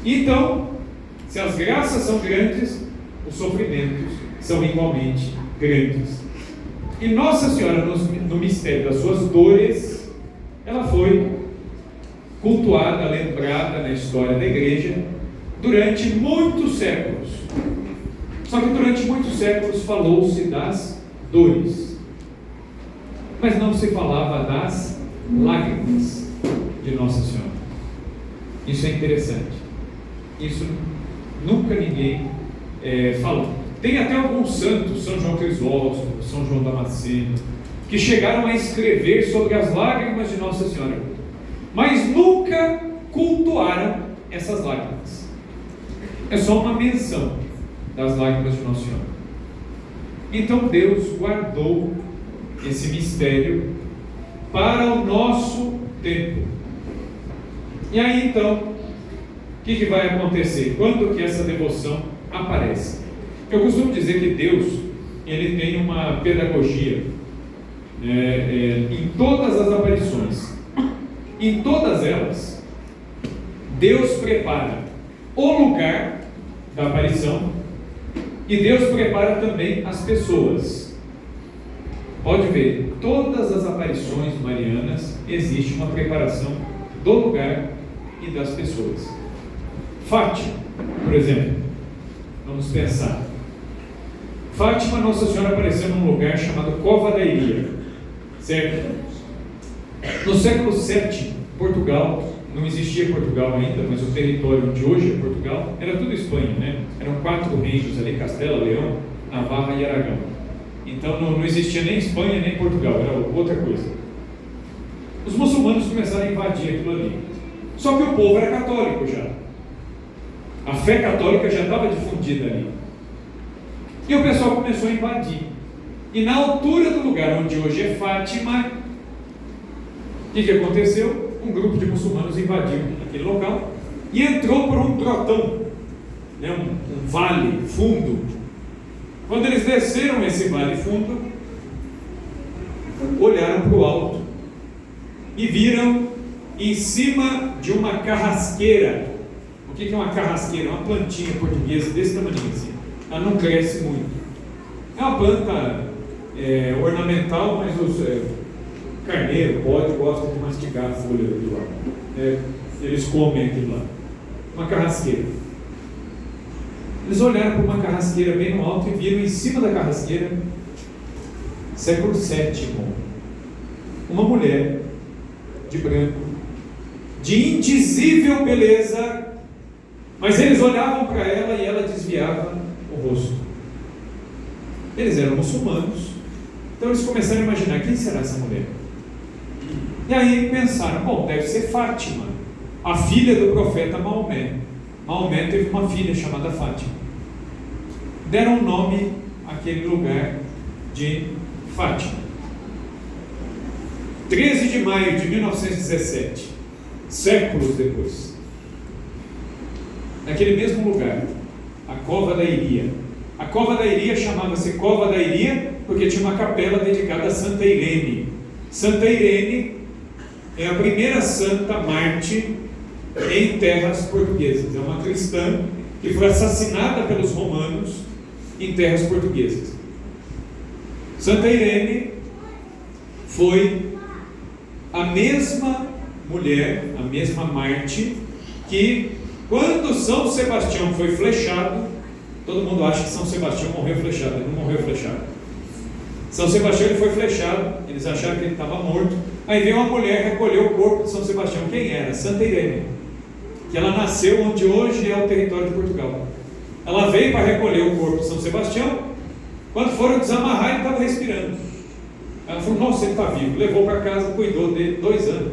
Então, se as graças são grandes, os sofrimentos são igualmente grandes. E Nossa Senhora, no mistério das suas dores, ela foi cultuada, lembrada na história da igreja durante muitos séculos. Só que durante muitos séculos falou-se das dores, mas não se falava das lágrimas de Nossa Senhora. Isso é interessante. Isso nunca ninguém falou. Tem até alguns santos, São João Crisóstomo, São João Damasceno, que chegaram a escrever sobre as lágrimas de Nossa Senhora, mas nunca cultuaram essas lágrimas. É só uma menção das lágrimas de Nossa Senhora. Então Deus guardou esse mistério para o nosso tempo. E aí então, o que vai acontecer? Quando que essa devoção aparece? Eu costumo dizer que Deus, ele tem uma pedagogia em todas as aparições. Em todas elas, Deus prepara o lugar da aparição e Deus prepara também as pessoas. Pode ver, todas as aparições marianas existe uma preparação do lugar e das pessoas. Fátima, por exemplo, vamos pensar. Fátima, Nossa Senhora apareceu num lugar chamado Cova da Iria, certo? No século VII, Portugal, não existia Portugal ainda, mas o território de hoje é Portugal, era tudo Espanha, né? Eram 4 reinos ali, Castela, Leão, Navarra e Aragão. Então não existia nem Espanha nem Portugal, era outra coisa. Os muçulmanos começaram a invadir aquilo ali. Só que o povo era católico já. A fé católica já estava difundida ali. E o pessoal começou a invadir. E na altura do lugar onde hoje é Fátima, o que aconteceu? Um grupo de muçulmanos invadiu aquele local e entrou por um trotão, né, um vale fundo. Quando eles desceram esse vale fundo, olharam para o alto e viram em cima de uma carrasqueira. O que é uma carrasqueira? Uma plantinha portuguesa desse tamanho assim. Ela não cresce muito. É uma planta ornamental, mas os carneiro, bode, gostam de mastigar a folha do lado. Eles comem aquilo lá. Uma carrasqueira. Eles olharam para uma carrasqueira bem no alto e viram em cima da carrasqueira, século VII, uma mulher de branco, de indizível beleza, mas eles olhavam para ela e ela desviava o rosto. Eles eram muçulmanos, então eles começaram a imaginar: quem será essa mulher? E aí pensaram: bom, deve ser Fátima, a filha do profeta Maomé. Maomé teve uma filha chamada Fátima. Deram o nome àquele lugar de Fátima. 13 de maio de 1917, séculos depois, naquele mesmo lugar, a Cova da Iria. A Cova da Iria chamava-se Cova da Iria porque tinha uma capela dedicada a Santa Irene. Santa Irene é a primeira santa mártir em terras portuguesas. É uma cristã que foi assassinada pelos romanos em terras portuguesas. Santa Irene foi a mesma mulher, a mesma mártir, que quando São Sebastião foi flechado, todo mundo acha que São Sebastião morreu flechado. Ele não morreu flechado. São Sebastião ele foi flechado, eles acharam que ele estava morto. Aí veio uma mulher recolher o corpo de São Sebastião. Quem era? Santa Irene, que ela nasceu onde hoje é o território de Portugal. Ela veio para recolher o corpo de São Sebastião. Quando foram desamarrar, ele estava respirando. Ela falou: nossa, ele está vivo. Levou para casa, cuidou dele 2 anos.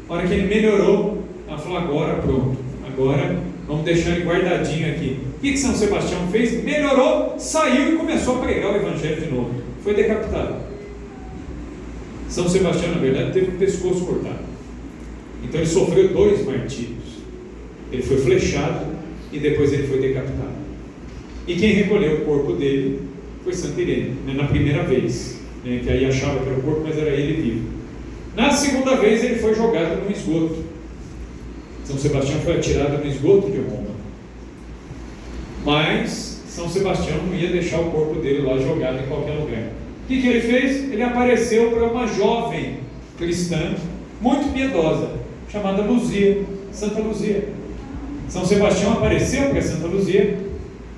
A hora que ele melhorou, ela falou: agora pronto, agora vamos deixar ele guardadinho aqui. O que São Sebastião fez? Melhorou, saiu e começou a pregar o evangelho de novo. Foi decapitado. São Sebastião, na verdade, teve o pescoço cortado. Então ele sofreu 2 martírios. Ele foi flechado e depois ele foi decapitado. E quem recolheu o corpo dele foi Santa Irene, né, na primeira vez, né, que aí achava que era o corpo, mas era ele vivo. Na segunda vez ele foi jogado no esgoto. São Sebastião foi atirado no esgoto de Roma. Mas São Sebastião não ia deixar o corpo dele lá jogado em qualquer lugar. O que ele fez? Ele apareceu para uma jovem cristã, muito piedosa, chamada Luzia, Santa Luzia. São Sebastião apareceu para Santa Luzia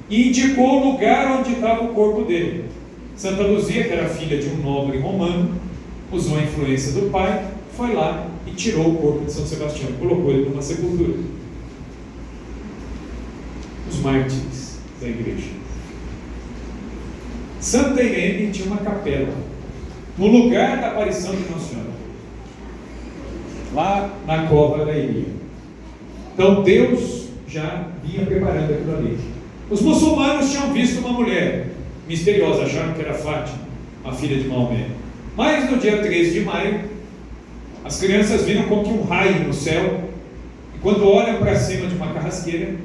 e indicou o lugar onde estava o corpo dele. Santa Luzia, que era filha de um nobre romano, usou a influência do pai, foi lá e tirou o corpo de São Sebastião, colocou ele numa sepultura. Os mártires da igreja. Santa Irene tinha uma capela no lugar da aparição de Nossa Senhora, lá na cova da Iria. Então Deus já vinha preparando aquilo ali. Os muçulmanos tinham visto uma mulher misteriosa, acharam que era Fátima, a filha de Maomé. Mas no dia 13 de maio, as crianças viram como que um raio no céu, e quando olham para cima de uma carrasqueira,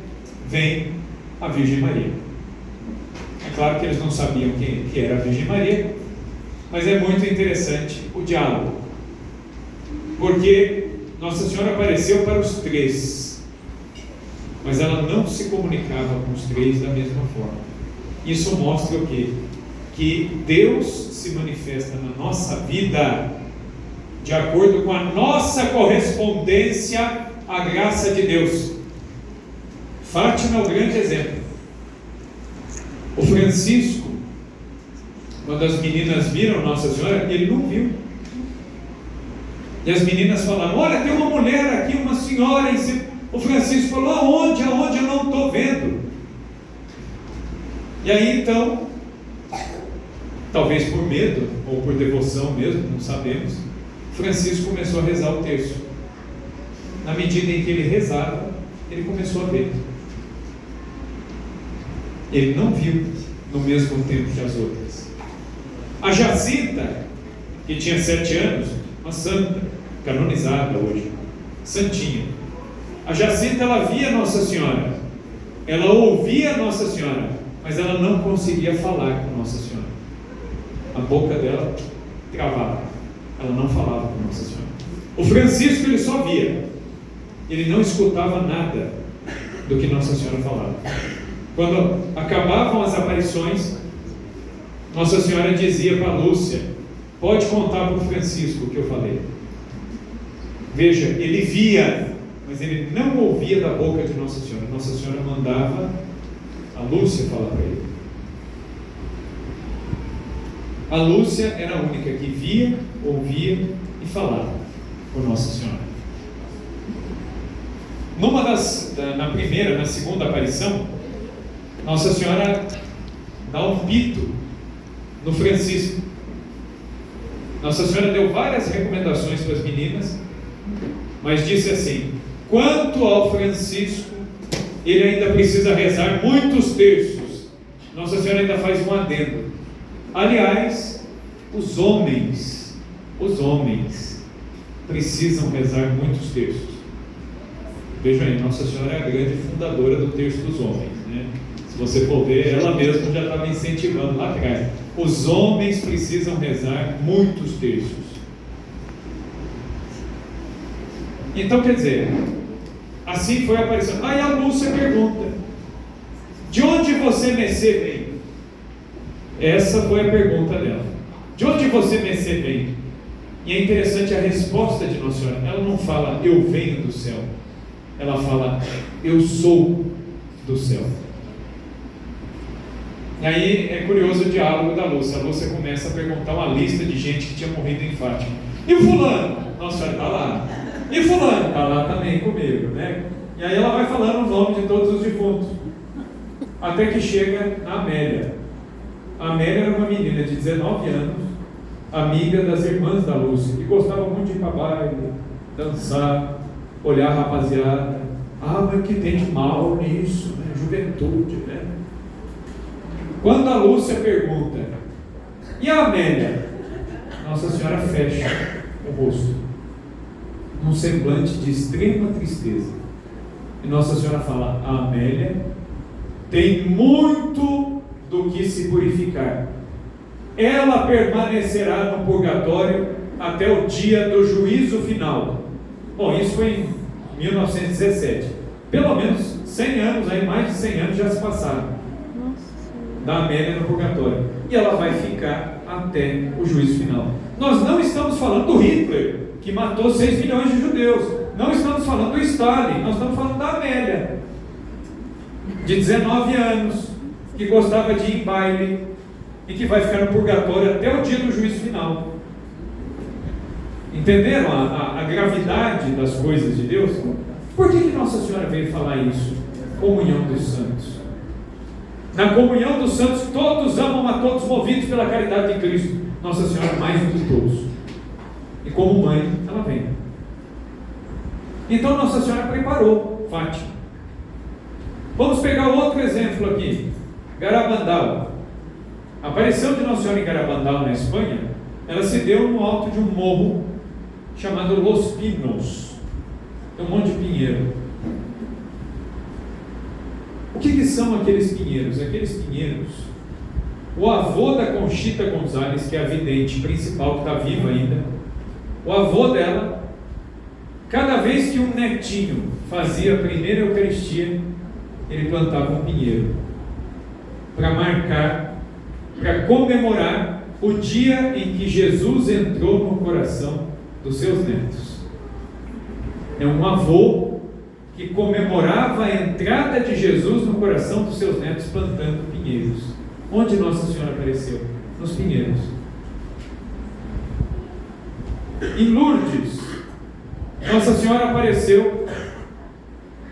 vem a Virgem Maria. É claro que eles não sabiam que era a Virgem Maria, mas é muito interessante o diálogo, porque Nossa Senhora apareceu para os três, mas ela não se comunicava com os três da mesma forma. Isso mostra o quê? Que Deus se manifesta na nossa vida de acordo com a nossa correspondência à graça de Deus. Fátima é o grande exemplo. O Francisco, quando as meninas viram Nossa Senhora, ele não viu. E as meninas falaram: olha, tem uma mulher aqui, uma senhora em cima. O Francisco falou: aonde? Aonde? Eu não estou vendo. E aí então, talvez por medo ou por devoção mesmo, não sabemos, Francisco começou a rezar o terço. Na medida em que ele rezava, ele começou a ver. Ele não viu no mesmo tempo que as outras. A Jacinta, que tinha 7 anos, uma santa, canonizada hoje, santinha. A Jacinta, ela via Nossa Senhora, ela ouvia Nossa Senhora, mas ela não conseguia falar com Nossa Senhora. A boca dela travava, ela não falava com Nossa Senhora. O Francisco, ele só via, ele não escutava nada do que Nossa Senhora falava. Quando acabavam as aparições, Nossa Senhora dizia para Lúcia: pode contar para o Francisco o que eu falei. Veja, ele via, mas ele não ouvia da boca de Nossa Senhora. Nossa Senhora mandava a Lúcia falar para ele. A Lúcia era a única que via, ouvia e falava com Nossa Senhora. Na segunda aparição, Nossa Senhora dá um pito no Francisco. Nossa Senhora deu várias recomendações para as meninas, mas disse assim: quanto ao Francisco, ele ainda precisa rezar muitos terços. Nossa Senhora ainda faz um adendo: aliás, os homens precisam rezar muitos terços. Vejam aí, Nossa Senhora é a grande fundadora do terço dos homens, né? Se você for ver, ela mesma já estava incentivando lá atrás. Os homens precisam rezar muitos terços. Então, quer dizer, assim foi a aparição. Aí a Lúcia pergunta: de onde você, Messê, vem? Essa foi a pergunta dela. De onde você, Messê, vem? E é interessante a resposta de Nossa Senhora. Ela não fala eu venho do céu, ela fala eu sou do céu. E aí é curioso o diálogo da Lúcia. A Lúcia começa a perguntar uma lista de gente que tinha morrido em Fátima. E o fulano? Nossa Senhora está lá. E fulano? Está lá também comigo, né? E aí ela vai falando o nome de todos os defuntos, até que chega na Amélia. A Amélia era uma menina de 19 anos, amiga das irmãs da Lúcia, que gostava muito de ir para baile, dançar, olhar a rapaziada. Ah, mas o que tem de mal nisso, né? Juventude, né? Quando a Lúcia pergunta: e a Amélia? Nossa Senhora fecha o rosto, num semblante de extrema tristeza. E Nossa Senhora fala: a Amélia tem muito do que se purificar. Ela permanecerá no purgatório até o dia do juízo final. Bom, isso foi em 1917. Pelo menos 100 anos, aí mais de 100 anos já se passaram da Amélia no purgatório. E ela vai ficar até o juízo final. Nós não estamos falando do Hitler, que matou 6 milhões de judeus. Não estamos falando do Stalin. Nós estamos falando da Amélia, de 19 anos, que gostava de ir em baile e que vai ficar no purgatório até o dia do juízo final. Entenderam a gravidade das coisas de Deus? Por que Nossa Senhora veio falar isso? Comunhão dos santos. Na comunhão dos santos, todos amam a todos, movidos pela caridade de Cristo. Nossa Senhora mais do que todos. E como mãe, ela vem. Então Nossa Senhora preparou Fátima. Vamos pegar outro exemplo aqui. Garabandal. A aparição de Nossa Senhora em Garabandal, na Espanha, ela se deu no alto de um morro chamado Los Pinos. Tem um monte de pinheiro. O que são aqueles pinheiros? Aqueles pinheiros, o avô da Conchita Gonzalez, que é a vidente principal, que está viva ainda, o avô dela, cada vez que um netinho fazia a primeira Eucaristia, ele plantava um pinheiro para marcar, para comemorar o dia em que Jesus entrou no coração dos seus netos. É um avô que comemorava a entrada de Jesus no coração dos seus netos plantando pinheiros. Onde Nossa Senhora apareceu? Nos pinheiros. Em Lourdes, Nossa Senhora apareceu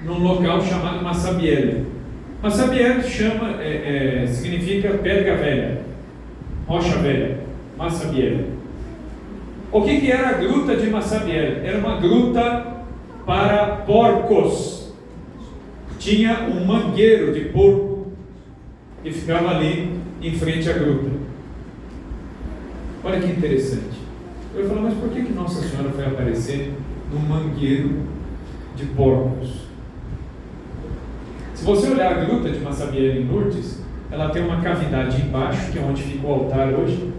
num local chamado Massabielle. Massabielle significa pedra velha, rocha velha, Massabielle. O que era a gruta de Massabielle? Era uma gruta para porcos. Tinha um mangueiro de porco que ficava ali em frente à gruta. Olha que interessante. Eu ia falar, mas por que Nossa Senhora foi aparecer num mangueiro de porcos? Se você olhar a gruta de Massabielle em Lourdes, ela tem uma cavidade embaixo, que é onde fica o altar hoje.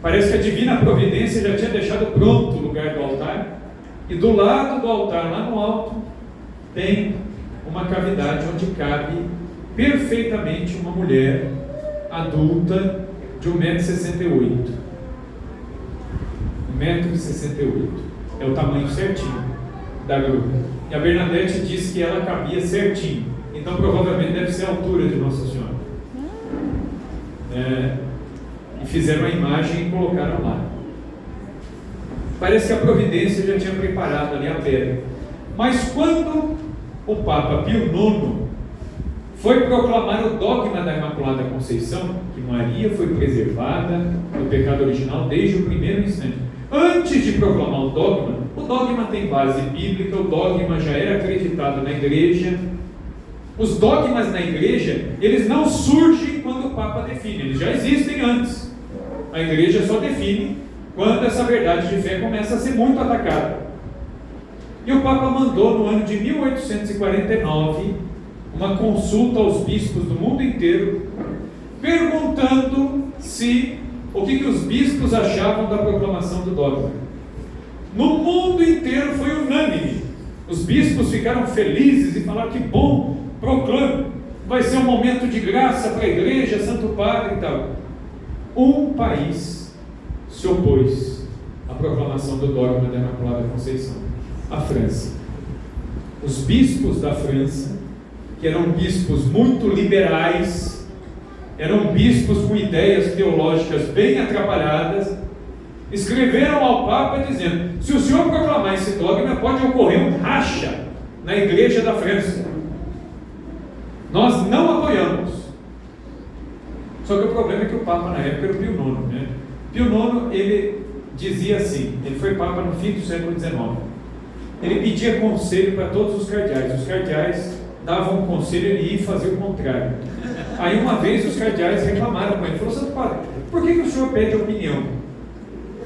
Parece que a divina providência já tinha deixado pronto o lugar do altar. E do lado do altar, lá no alto, tem uma cavidade onde cabe perfeitamente uma mulher adulta de 1,68 m. 1,68 m. É o tamanho certinho da gruta. E a Bernadette disse que ela cabia certinho. Então provavelmente deve ser a altura de Nossa Senhora. E fizeram a imagem e colocaram lá. Parece que a providência já tinha preparado ali a pedra. Mas quando o Papa Pio IX foi proclamar o dogma da Imaculada Conceição, que Maria foi preservada do pecado original desde o primeiro instante. Antes de proclamar o dogma tem base bíblica, o dogma já era acreditado na igreja. Os dogmas na igreja, eles não surgem quando o Papa define, eles já existem antes. A igreja só define quando essa verdade de fé começa a ser muito atacada. E o Papa mandou, no ano de 1849, uma consulta aos bispos do mundo inteiro, perguntando o que os bispos achavam da proclamação do dogma. No mundo inteiro foi unânime. Os bispos ficaram felizes e falaram que bom, proclame, vai ser um momento de graça para a igreja, Santo Padre e tal. Um país se opôs à proclamação do dogma da Imaculada Conceição: a França. Os bispos da França, que eram bispos muito liberais, eram bispos com ideias teológicas bem atrapalhadas, escreveram ao Papa dizendo: se o senhor proclamar esse dogma, pode ocorrer um racha na igreja da França. Nós não apoiamos. Só que o problema é que o Papa na época era o Pio IX, né? Pio IX, ele dizia assim, ele foi Papa no fim do século XIX. Ele pedia conselho para todos os cardeais. Os cardeais davam um conselho, ele ia fazer o contrário. Aí uma vez os cardeais reclamaram com ele, falou: Santo Padre, por que o senhor pede opinião?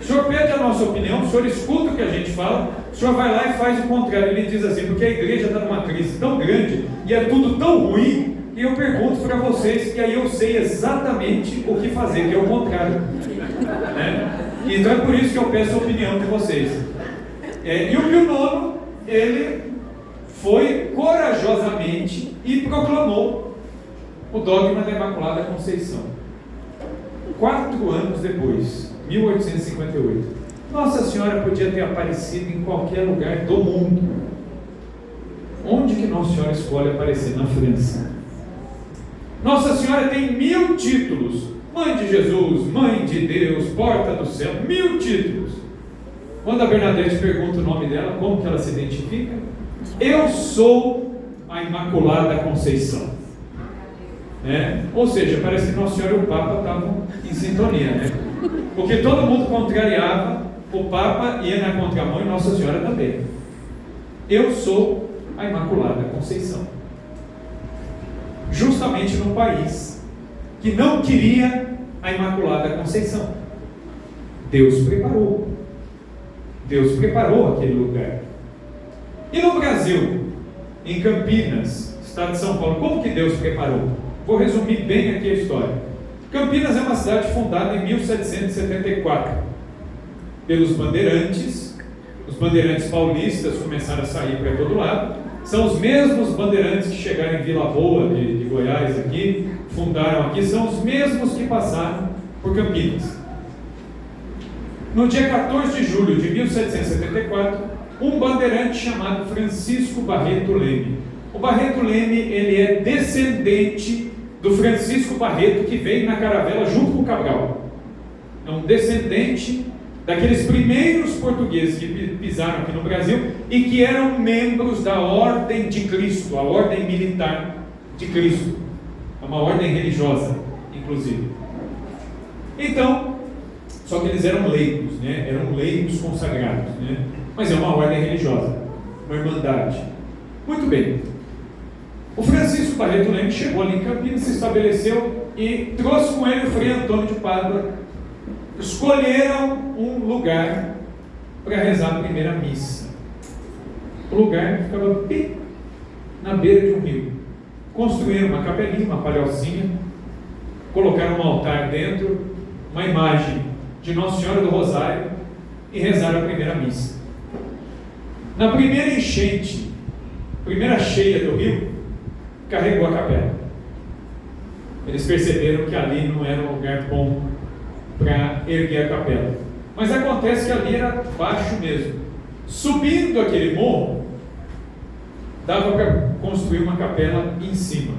O senhor pede a nossa opinião, o senhor escuta o que a gente fala, o senhor vai lá e faz o contrário. Ele diz assim: porque a igreja está numa crise tão grande e é tudo tão ruim e eu pergunto para vocês, e aí eu sei exatamente o que fazer, que é o contrário, né? Então é por isso que eu peço a opinião de vocês. E o Pio IX, ele foi corajosamente e proclamou o dogma da Imaculada Conceição. 4 anos depois, 1858, Nossa Senhora podia ter aparecido em qualquer lugar do mundo. Onde que Nossa Senhora escolhe aparecer? Na França. Nossa Senhora tem 1000 títulos: Mãe de Jesus, Mãe de Deus, Porta do Céu, 1000 títulos. Quando a Bernadette pergunta o nome dela, como que ela se identifica? Eu sou a Imaculada Conceição. Ou seja, parece que Nossa Senhora e o Papa estavam em sintonia, né? Porque todo mundo contrariava, o Papa ia na contramão e Nossa Senhora também. Eu sou a Imaculada Conceição. Justamente no país que não queria a Imaculada Conceição, Deus preparou aquele lugar. E no Brasil, em Campinas, estado de São Paulo, como que Deus preparou? Vou resumir bem aqui a história. Campinas é uma cidade fundada em 1774 pelos bandeirantes. Os bandeirantes paulistas começaram a sair para todo lado. São os mesmos bandeirantes que chegaram em Vila Boa de Goiás aqui, fundaram aqui, são os mesmos que passaram por Campinas. No dia 14 de julho de 1774, um bandeirante chamado Francisco Barreto Leme. O Barreto Leme, ele é descendente do Francisco Barreto, que veio na caravela junto com o Cabral. É um descendente daqueles primeiros portugueses que pisaram aqui no Brasil e que eram membros da Ordem de Cristo, a Ordem Militar de Cristo. É uma ordem religiosa, inclusive. Então, só que eles eram leigos, né? Eram leigos consagrados, né? Mas é uma ordem religiosa, uma irmandade. Muito bem. O Francisco Barreto Leme chegou ali em Campinas, se estabeleceu e trouxe com ele o Frei Antônio de Pádua. Escolheram um lugar para rezar a primeira missa. O lugar ficava bem na beira de um rio. Construíram uma capelinha, uma palhocinha, colocaram um altar dentro, uma imagem de Nossa Senhora do Rosário e rezaram a primeira missa. Na primeira enchente, primeira cheia do rio, carregou a capela. Eles perceberam que ali não era um lugar bom para erguer a capela. Mas acontece que ali era baixo mesmo. Subindo aquele morro, dava para construir uma capela em cima.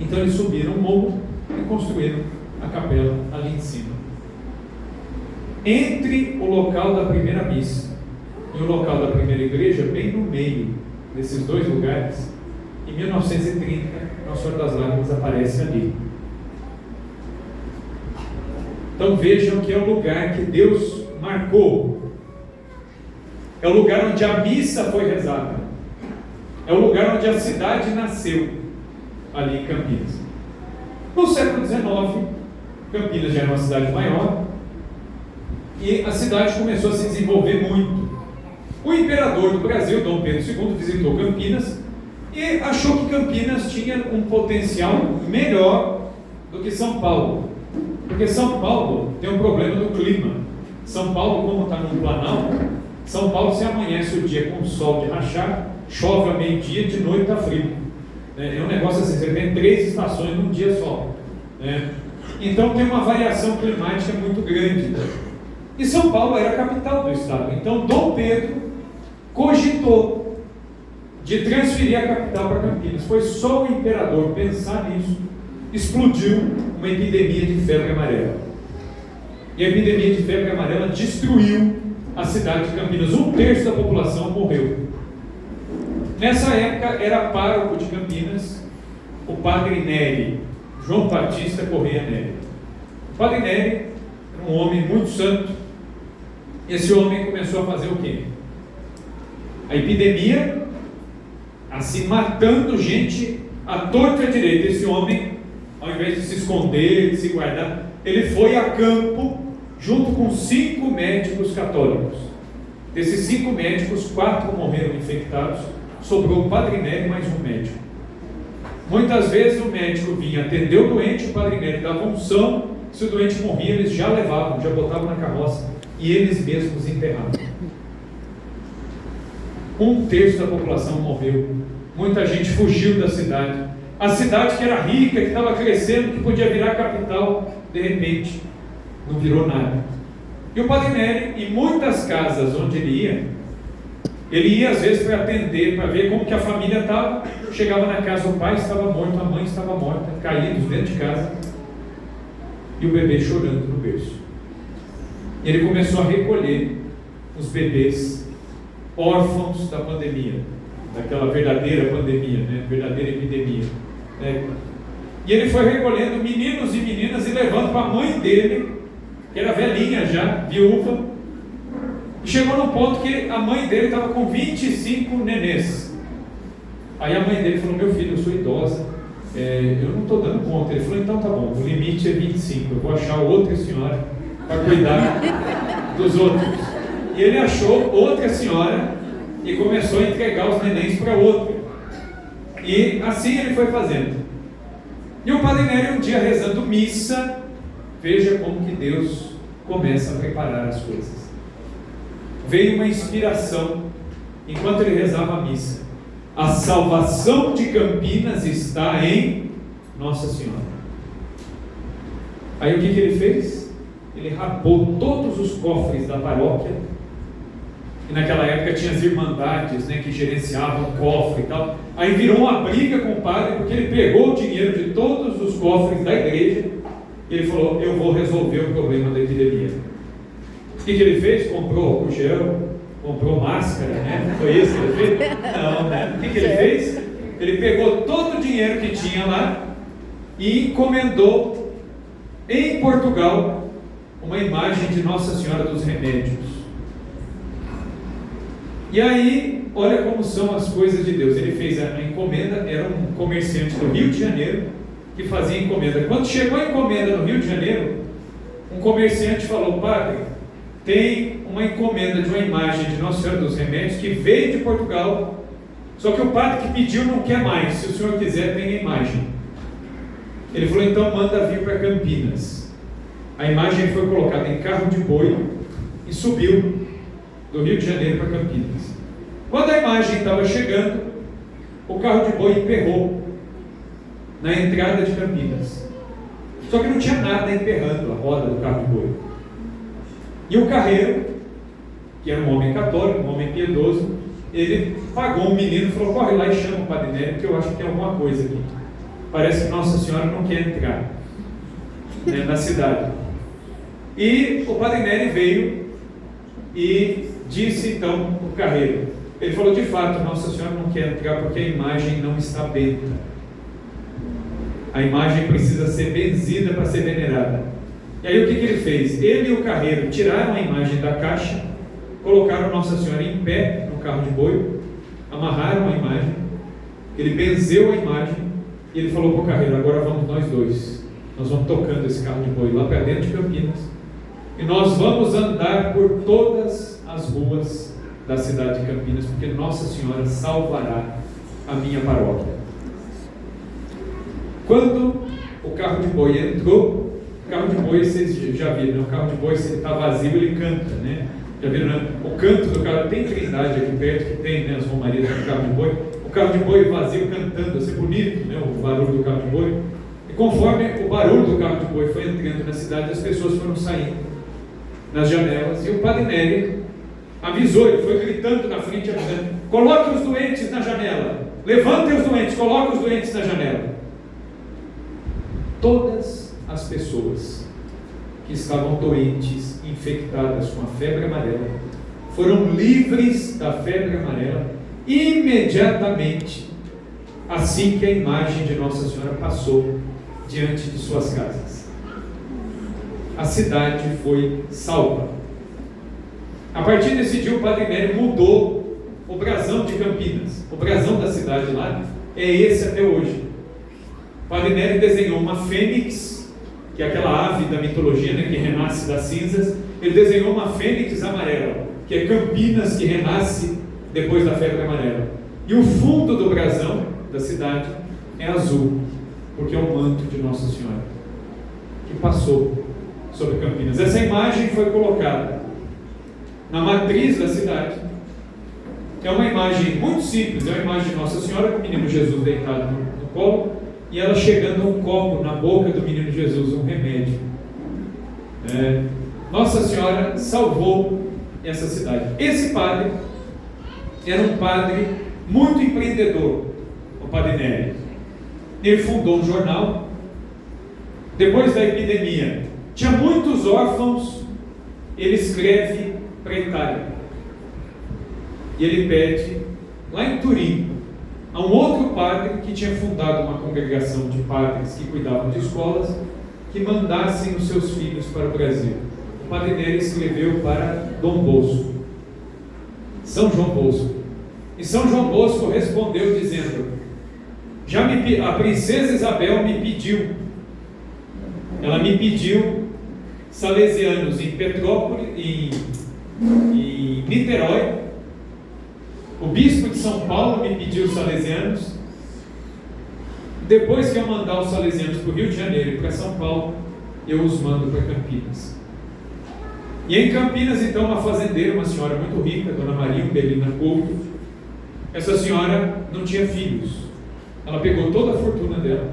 Então eles subiram o morro e construíram a capela ali em cima. Entre o local da primeira missa e o local da primeira igreja, bem no meio desses dois lugares, em 1930, Nossa Senhora das Lágrimas aparece ali. Então vejam que é o lugar que Deus marcou. É o lugar onde a missa foi rezada. É o lugar onde a cidade nasceu, ali em Campinas. No século XIX, Campinas já era uma cidade maior e a cidade começou a se desenvolver muito. O imperador do Brasil, Dom Pedro II, visitou Campinas e achou que Campinas tinha um potencial melhor do que São Paulo. Porque São Paulo tem um problema do clima. São Paulo, como está no Planalto, São Paulo se amanhece o dia com o sol de rachar, chove ao meio-dia, de noite está frio. É um negócio assim, você tem 3 estações num dia só. Então tem uma variação climática muito grande. E São Paulo era a capital do estado. Então Dom Pedro cogitou de transferir a capital para Campinas. Foi só o imperador pensar nisso, explodiu uma epidemia de febre amarela. E a epidemia de febre amarela destruiu a cidade de Campinas. 1/3 da população morreu. Nessa época era pároco de Campinas o padre Neri, João Batista Correia Neri. O padre Neri era um homem muito santo. Esse homem começou a fazer o quê? A epidemia, assim, matando gente à torta e à direita. Esse homem, ao invés de se esconder, de se guardar, ele foi a campo junto com 5 médicos católicos. Desses 5 médicos, 4 morreram infectados. Sobrou o padre Neri mais um médico. Muitas vezes o médico vinha atender o doente, o Padre Nery dava unção, se o doente morria, eles já levavam, já botavam na carroça e eles mesmos enterravam. 1/3 da população morreu, muita gente fugiu da cidade. A cidade que era rica, que estava crescendo, que podia virar capital, de repente, não virou nada. E o Padre Nery, em muitas casas onde ele ia às vezes para atender, para ver como que a família estava. Chegava na casa, o pai estava morto, a mãe estava morta, caídos dentro de casa, e o bebê chorando no berço. E ele começou a recolher os bebês órfãos da pandemia, daquela verdadeira pandemia, né? Verdadeira epidemia, né? E ele foi recolhendo meninos e meninas e levando para a mãe dele, que era velhinha já, viúva. E chegou no ponto que a mãe dele estava com 25 nenês. Aí a mãe dele falou: meu filho, eu sou idosa, eu não estou dando conta. Ele falou: então tá bom, o limite é 25, eu vou achar outra senhora para cuidar dos outros. E ele achou outra senhora e começou a entregar os nenéns para outra. E assim ele foi fazendo. E o Padre Nery um dia rezando missa, veja como que Deus começa a preparar as coisas. Veio uma inspiração enquanto ele rezava a missa: a salvação de Campinas está em Nossa Senhora. Aí o que ele fez? Ele rapou todos os cofres da paróquia, e naquela época tinha as irmandades, né, que gerenciavam o cofre e tal. Aí virou uma briga com o padre, porque ele pegou o dinheiro de todos os cofres da igreja e ele falou: eu vou resolver o problema da epidemia. O que ele fez? Comprou álcool gel, comprou máscara, né? Foi isso que ele fez? Não, né? O que ele fez? Ele pegou todo o dinheiro que tinha lá e encomendou em Portugal uma imagem de Nossa Senhora dos Remédios. E aí, olha como são as coisas de Deus. Ele fez a encomenda, era um comerciante do Rio de Janeiro que fazia encomenda. Quando chegou a encomenda no Rio de Janeiro, um comerciante falou: padre, tem uma encomenda de uma imagem de Nossa Senhora dos Remédios que veio de Portugal, só que o padre que pediu não quer mais. Se o senhor quiser, tem a imagem. Ele falou: então manda vir para Campinas. A imagem foi colocada em carro de boi e subiu do Rio de Janeiro para Campinas. Quando a imagem estava chegando, o carro de boi emperrou na entrada de Campinas. Só que não tinha nada emperrando a roda do carro de boi. E o carreiro, que era um homem católico, um homem piedoso, ele pagou um menino e falou: corre lá e chama o Padre Nery, que eu acho que tem alguma coisa aqui. Parece que Nossa Senhora não quer entrar, né, na cidade. E o Padre Nery veio e disse então o carreiro, ele falou: de fato, Nossa Senhora não quer entrar porque a imagem não está benta. A imagem precisa ser benzida para ser venerada. E aí o que ele fez? Ele e o carreiro tiraram a imagem da caixa, colocaram Nossa Senhora em pé no carro de boi, amarraram a imagem, ele benzeu a imagem e ele falou para o carreiro: agora vamos nós dois, nós vamos tocando esse carro de boi lá para dentro de Campinas e nós vamos andar por todas as ruas da cidade de Campinas, porque Nossa Senhora salvará a minha paróquia. Quando o carro de boi entrou, o carro de boi, vocês já viram, né? O carro de boi, se ele está vazio, ele canta, né? Já viram, né? O canto do carro, tem Trindade aqui perto que tem, né, as romarias do carro de boi. O carro de boi vazio cantando, assim, bonito, né, o barulho do carro de boi. E conforme o barulho do carro de boi foi entrando na cidade, as pessoas foram saindo nas janelas, e o Padre Nery avisou, ele foi gritando na frente, avisando: coloque os doentes na janela, levantem os doentes, coloque os doentes na janela. Todas as pessoas que estavam doentes, infectadas com a febre amarela, foram livres da febre amarela imediatamente, assim que a imagem de Nossa Senhora passou diante de suas casas. A cidade foi salva. A partir desse dia, o Padre Nery mudou o brasão de Campinas. O brasão da cidade lá é esse até hoje. O Padre Nery desenhou uma fênix, que é aquela ave da mitologia, né, que renasce das cinzas. Ele desenhou uma fênix amarela, que é Campinas, que renasce depois da febre amarela. E o fundo do brasão da cidade é azul, porque é o manto de Nossa Senhora, que passou sobre Campinas. Essa imagem foi colocada na matriz da cidade. É uma imagem muito simples, é uma imagem de Nossa Senhora com o menino Jesus deitado no colo, e ela chegando um copo na boca do menino Jesus, um remédio. Nossa Senhora salvou essa cidade. Esse padre era um padre muito empreendedor, o Padre Nery. Ele fundou um jornal. Depois da epidemia, tinha muitos órfãos. Ele escreve para a Itália e ele pede, lá em Turim, a um outro padre que tinha fundado uma congregação de padres que cuidavam de escolas, que mandassem os seus filhos para o Brasil. O Padre Nery escreveu para Dom Bosco, São João Bosco, e São João Bosco respondeu dizendo: a princesa Isabel me pediu, ela me pediu salesianos em Petrópolis, em Niterói. O bispo de São Paulo me pediu salesianos. Depois que eu mandar os salesianos para o Rio de Janeiro e para São Paulo, eu os mando para Campinas. E em Campinas, então, uma fazendeira, uma senhora muito rica, Dona Maria Umbelina Couto. Essa senhora não tinha filhos. Ela pegou toda a fortuna dela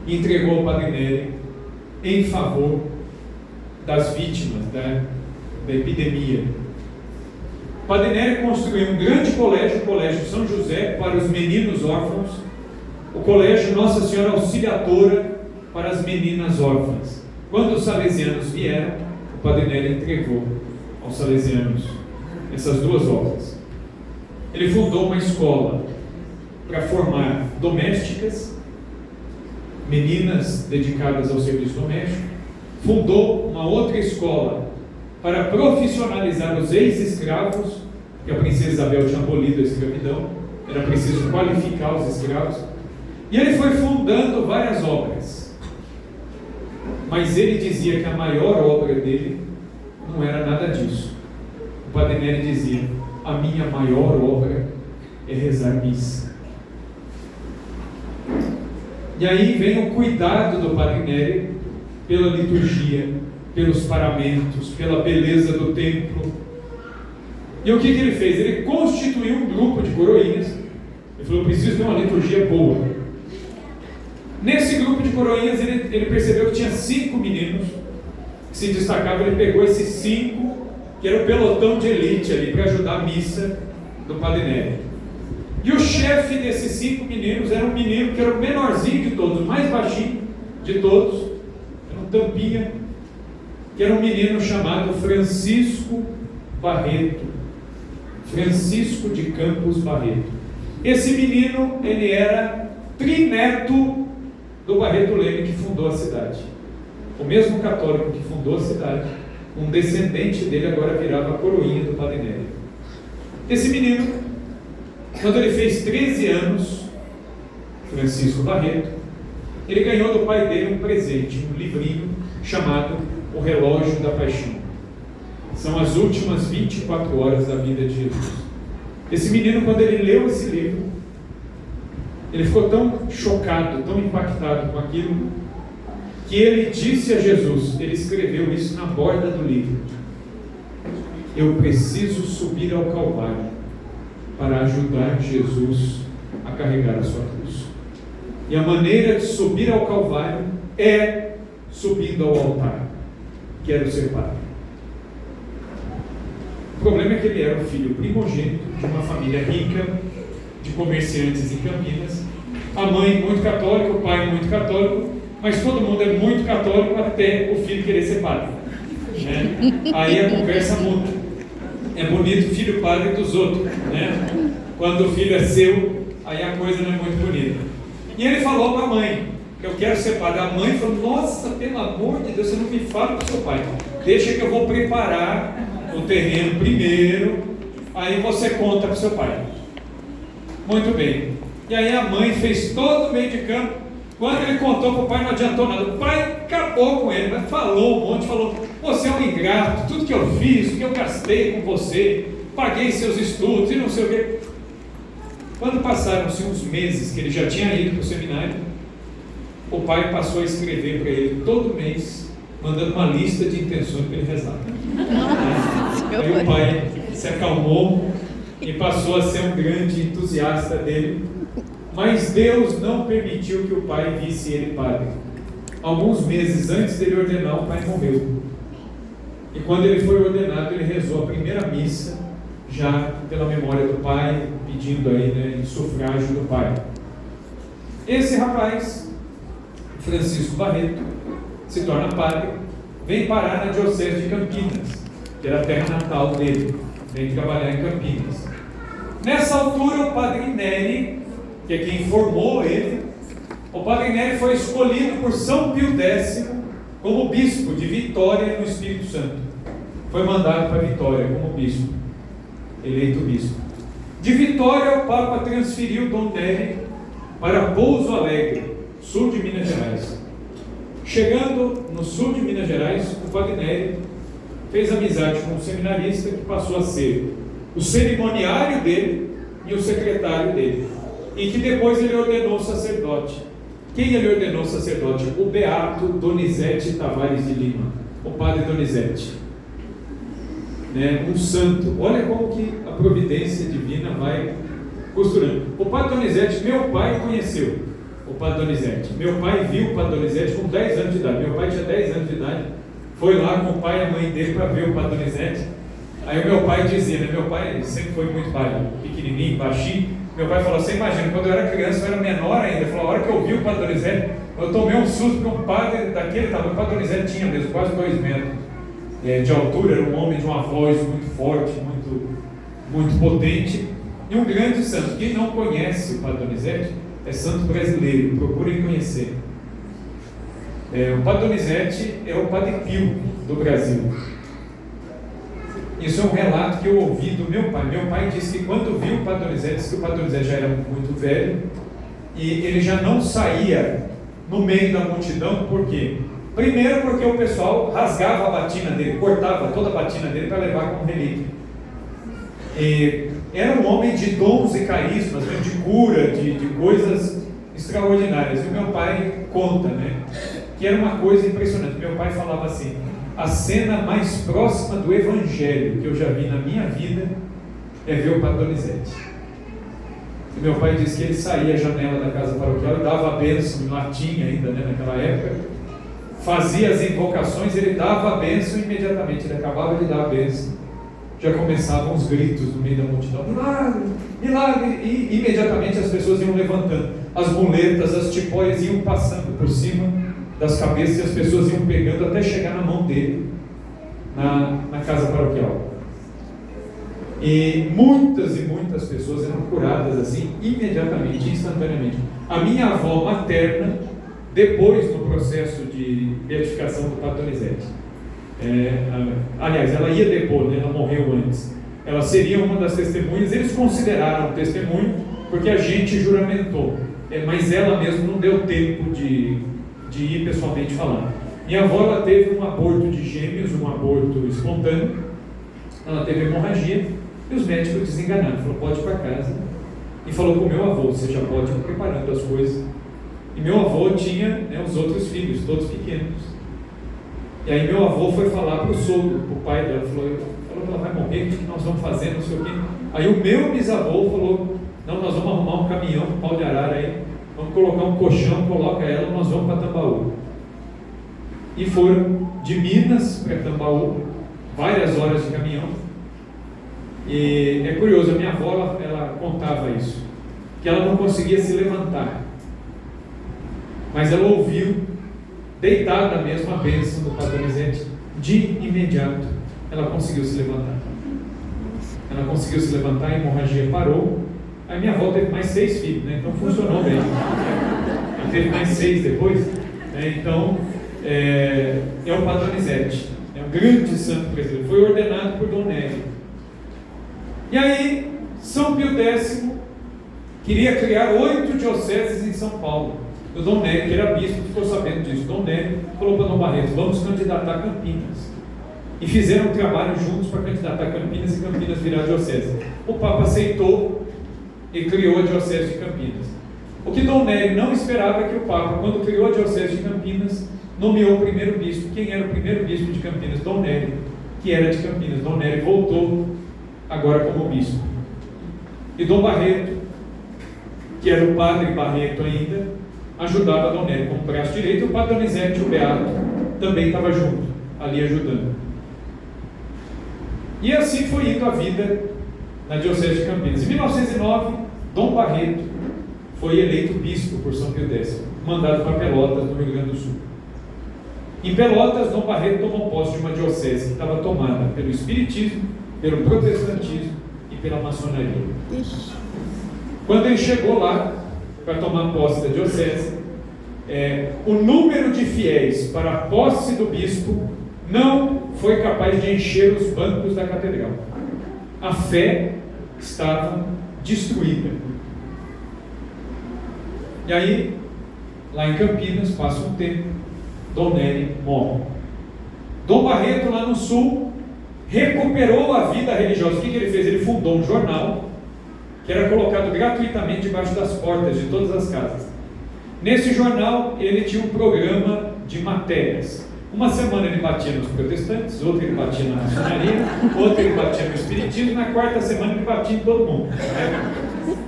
e entregou ao Padre Nery em favor das vítimas da epidemia. O Padre Nery construiu um grande colégio, o Colégio São José, para os meninos órfãos, o Colégio Nossa Senhora Auxiliadora para as meninas órfãs. Quando os salesianos vieram, o Padre Nery entregou aos salesianos essas duas obras. Ele fundou uma escola para formar domésticas, meninas dedicadas ao serviço doméstico. Fundou uma outra escola para profissionalizar os ex-escravos, porque a princesa Isabel tinha abolido a escravidão, era preciso qualificar os escravos. E ele foi fundando várias obras, mas ele dizia que a maior obra dele não era nada disso. O Padre Nery dizia: a minha maior obra é rezar missa. E aí vem o cuidado do Padre Nery pela liturgia, pelos paramentos, pela beleza do templo. E o que ele fez? Ele constituiu um grupo de coroinhas. Ele falou: preciso ter uma liturgia boa. Nesse grupo de coroinhas, ele percebeu que tinha 5 meninos que se destacavam. Ele pegou esses 5, que era o pelotão de elite ali, para ajudar a missa do Padre Nery. E o chefe desses 5 meninos era um menino que era o menorzinho de todos, o mais baixinho de todos, era um tampinha, que era um menino chamado Francisco Barreto, Francisco de Campos Barreto. Esse menino, ele era trineto do Barreto Leme, que fundou a cidade. O mesmo católico que fundou a cidade, um descendente dele agora virava a coroinha do Padre Nery. Esse menino, quando ele fez 13 anos, Francisco Barreto, ele ganhou do pai dele um presente, um livrinho chamado O Relógio da Paixão. São as últimas 24 horas da vida de Jesus. Esse menino, quando ele leu esse livro, ele ficou tão chocado, tão impactado com aquilo, que ele disse a Jesus, ele escreveu isso na borda do livro: eu preciso subir ao Calvário para ajudar Jesus a carregar a sua cruz. E a maneira de subir ao Calvário é subindo ao altar. Quero ser padre. O problema é que ele era o filho primogênito de uma família rica, de comerciantes em Campinas. A mãe muito católica, o pai muito católico, mas todo mundo é muito católico até o filho querer ser padre, né? Aí a conversa muda. É bonito filho padre dos outros, né? Quando o filho é seu, aí a coisa não é muito bonita. E ele falou para a mãe: eu quero ser padre. A mãe falou: nossa, pelo amor de Deus, você não me fala do seu pai, deixa que eu vou preparar o terreno primeiro, aí você conta para o seu pai. Muito bem. E aí a mãe fez todo o meio de campo. Quando ele contou para o pai, não adiantou nada. O pai acabou com ele, mas falou um monte, falou: você é um ingrato, tudo que eu fiz, o que eu gastei com você, paguei seus estudos e não sei o quê. Quando passaram-se uns meses que ele já tinha ido para o seminário, o pai passou a escrever para ele todo mês, mandando uma lista de intenções para ele rezar. Aí o pai se acalmou e passou a ser um grande entusiasta dele, mas Deus não permitiu que o pai visse ele padre. Alguns meses antes dele ordenar, o pai morreu. E quando ele foi ordenado, ele rezou a primeira missa, já pela memória do pai, pedindo aí, né, em sufrágio do pai. Esse rapaz, Francisco Barreto, se torna padre, vem parar na diocese de Campinas, que era a terra natal dele, vem trabalhar em Campinas. Nessa altura, o padre Neri, que é quem formou ele, o padre Neri foi escolhido por São Pio X como bispo de Vitória no Espírito Santo. Foi mandado para Vitória como bispo, eleito bispo. De Vitória, o Papa transferiu Dom Neri para Pouso Alegre, sul de Minas Gerais. Chegando no sul de Minas Gerais, o padre Neri fez amizade com um seminarista que passou a ser o cerimoniário dele e o secretário dele, e que depois ele ordenou sacerdote. Quem ele ordenou sacerdote? O beato Donizete Tavares de Lima, o padre Donizete, né? Um santo. Olha como que a providência divina vai costurando. O padre Donizete, meu pai conheceu o padre Donizete. Meu pai viu o padre Donizete com 10 anos de idade. Meu pai tinha 10 anos de idade, foi lá com o pai e a mãe dele para ver o padre Donizete. Aí o meu pai dizia, né? Meu pai sempre foi muito pequenininho, baixinho. Meu pai falou, você imagina, quando eu era criança, eu era menor ainda. Ele falou, a hora que eu vi o padre Donizete, eu tomei um susto, porque um padre daquele tamanho, o padre Donizete tinha mesmo, quase 2 metros de altura, era um homem de uma voz muito forte, muito potente, e um grande santo. Quem não conhece o padre Donizete é santo brasileiro, procurem conhecer. O padre Donizete é o padre Pio do Brasil. Isso é um relato que eu ouvi do meu pai. Meu pai disse que quando viu o padre Donizete, disse que o padre Donizete já era muito velho e ele já não saía no meio da multidão. Por quê? Primeiro porque o pessoal rasgava a batina dele, cortava toda a batina dele para levar como relíquia. E era um homem de dons e carismas, de cura, de coisas extraordinárias. E o meu pai conta, né, que era uma coisa impressionante. Meu pai falava assim, a cena mais próxima do evangelho que eu já vi na minha vida é ver o padre Donizete. E meu pai disse que ele saía à janela da casa paroquial e dava a bênção em latim ainda, né, naquela época, fazia as invocações, ele dava a bênção e imediatamente ele acabava de dar a bênção, já começavam os gritos no meio da multidão, milagre, milagre, e imediatamente as pessoas iam levantando, as muletas, as tipóias iam passando por cima das cabeças e as pessoas iam pegando até chegar na mão dele, na casa paroquial. E muitas pessoas eram curadas assim, imediatamente, instantaneamente. A minha avó materna, depois no processo de beatificação do padre Donizete, aliás, ela ia depor, né? Ela morreu antes. Ela seria uma das testemunhas, eles consideraram testemunho, porque a gente juramentou, mas ela mesmo não deu tempo de ir pessoalmente falar. Minha avó, ela teve um aborto de gêmeos, um aborto espontâneo, ela teve hemorragia, e os médicos desenganaram, falou, pode ir para casa, e falou com o meu avô, você já pode ir preparando as coisas. E meu avô tinha, né, os outros filhos, todos pequenos, e aí meu avô foi falar para o sogro, para o pai dela, falou que ela vai morrer, o que nós vamos fazer, não sei o quê. Aí o meu bisavô falou, não, nós vamos arrumar um caminhão, um pau de arara aí, vamos colocar um colchão, coloca ela, nós vamos para Tambaú. E foram de Minas para Tambaú, várias horas de caminhão. E é curioso, a minha avó, ela contava isso, que ela não conseguia se levantar, mas ela ouviu, deitada mesmo, a bênção do padre Donizete. De imediato ela conseguiu se levantar. Ela conseguiu se levantar, a hemorragia parou. Aí minha avó teve mais 6 filhos, né? Então funcionou bem. Ela teve mais 6 depois, né? Então é o padre Donizete, é um grande santo brasileiro, foi ordenado por Dom Neri. E aí São Pio X queria criar 8 dioceses em São Paulo. O Dom Neri, que era bispo, ficou sabendo disso. Dom Neri falou para Dom Barreto, vamos candidatar a Campinas. E fizeram um trabalho juntos para candidatar a Campinas e Campinas virar diocese. O Papa aceitou e criou a Diocese de Campinas. O que Dom Nery não esperava é que o Papa, quando criou a Diocese de Campinas, nomeou o primeiro bispo. Quem era o primeiro bispo de Campinas? Dom Nery, que era de Campinas. Dom Nery voltou agora como bispo. E Dom Barreto, que era o padre Barreto ainda, ajudava Dom Nery como braço direito, e o padre Donizete, o beato, também estava junto, ali ajudando. E assim foi indo a vida na Diocese de Campinas. Em 1909, Dom Barreto foi eleito bispo por São Pio X, mandado para Pelotas, no Rio Grande do Sul. Em Pelotas, Dom Barreto tomou posse de uma diocese que estava tomada pelo espiritismo, pelo protestantismo e pela maçonaria. Quando ele chegou lá para tomar posse da diocese, o número de fiéis para a posse do bispo não foi capaz de encher os bancos da catedral. A fé estava destruída. E aí, lá em Campinas, passa um tempo, Dom Nery morre. Dom Barreto, lá no sul, recuperou a vida religiosa. O que ele fez? Ele fundou um jornal que era colocado gratuitamente debaixo das portas de todas as casas. Nesse jornal, ele tinha um programa de matérias. Uma semana ele batia nos protestantes, outra ele batia na maçonaria, outra ele batia no espiritismo, na quarta semana ele batia em todo mundo.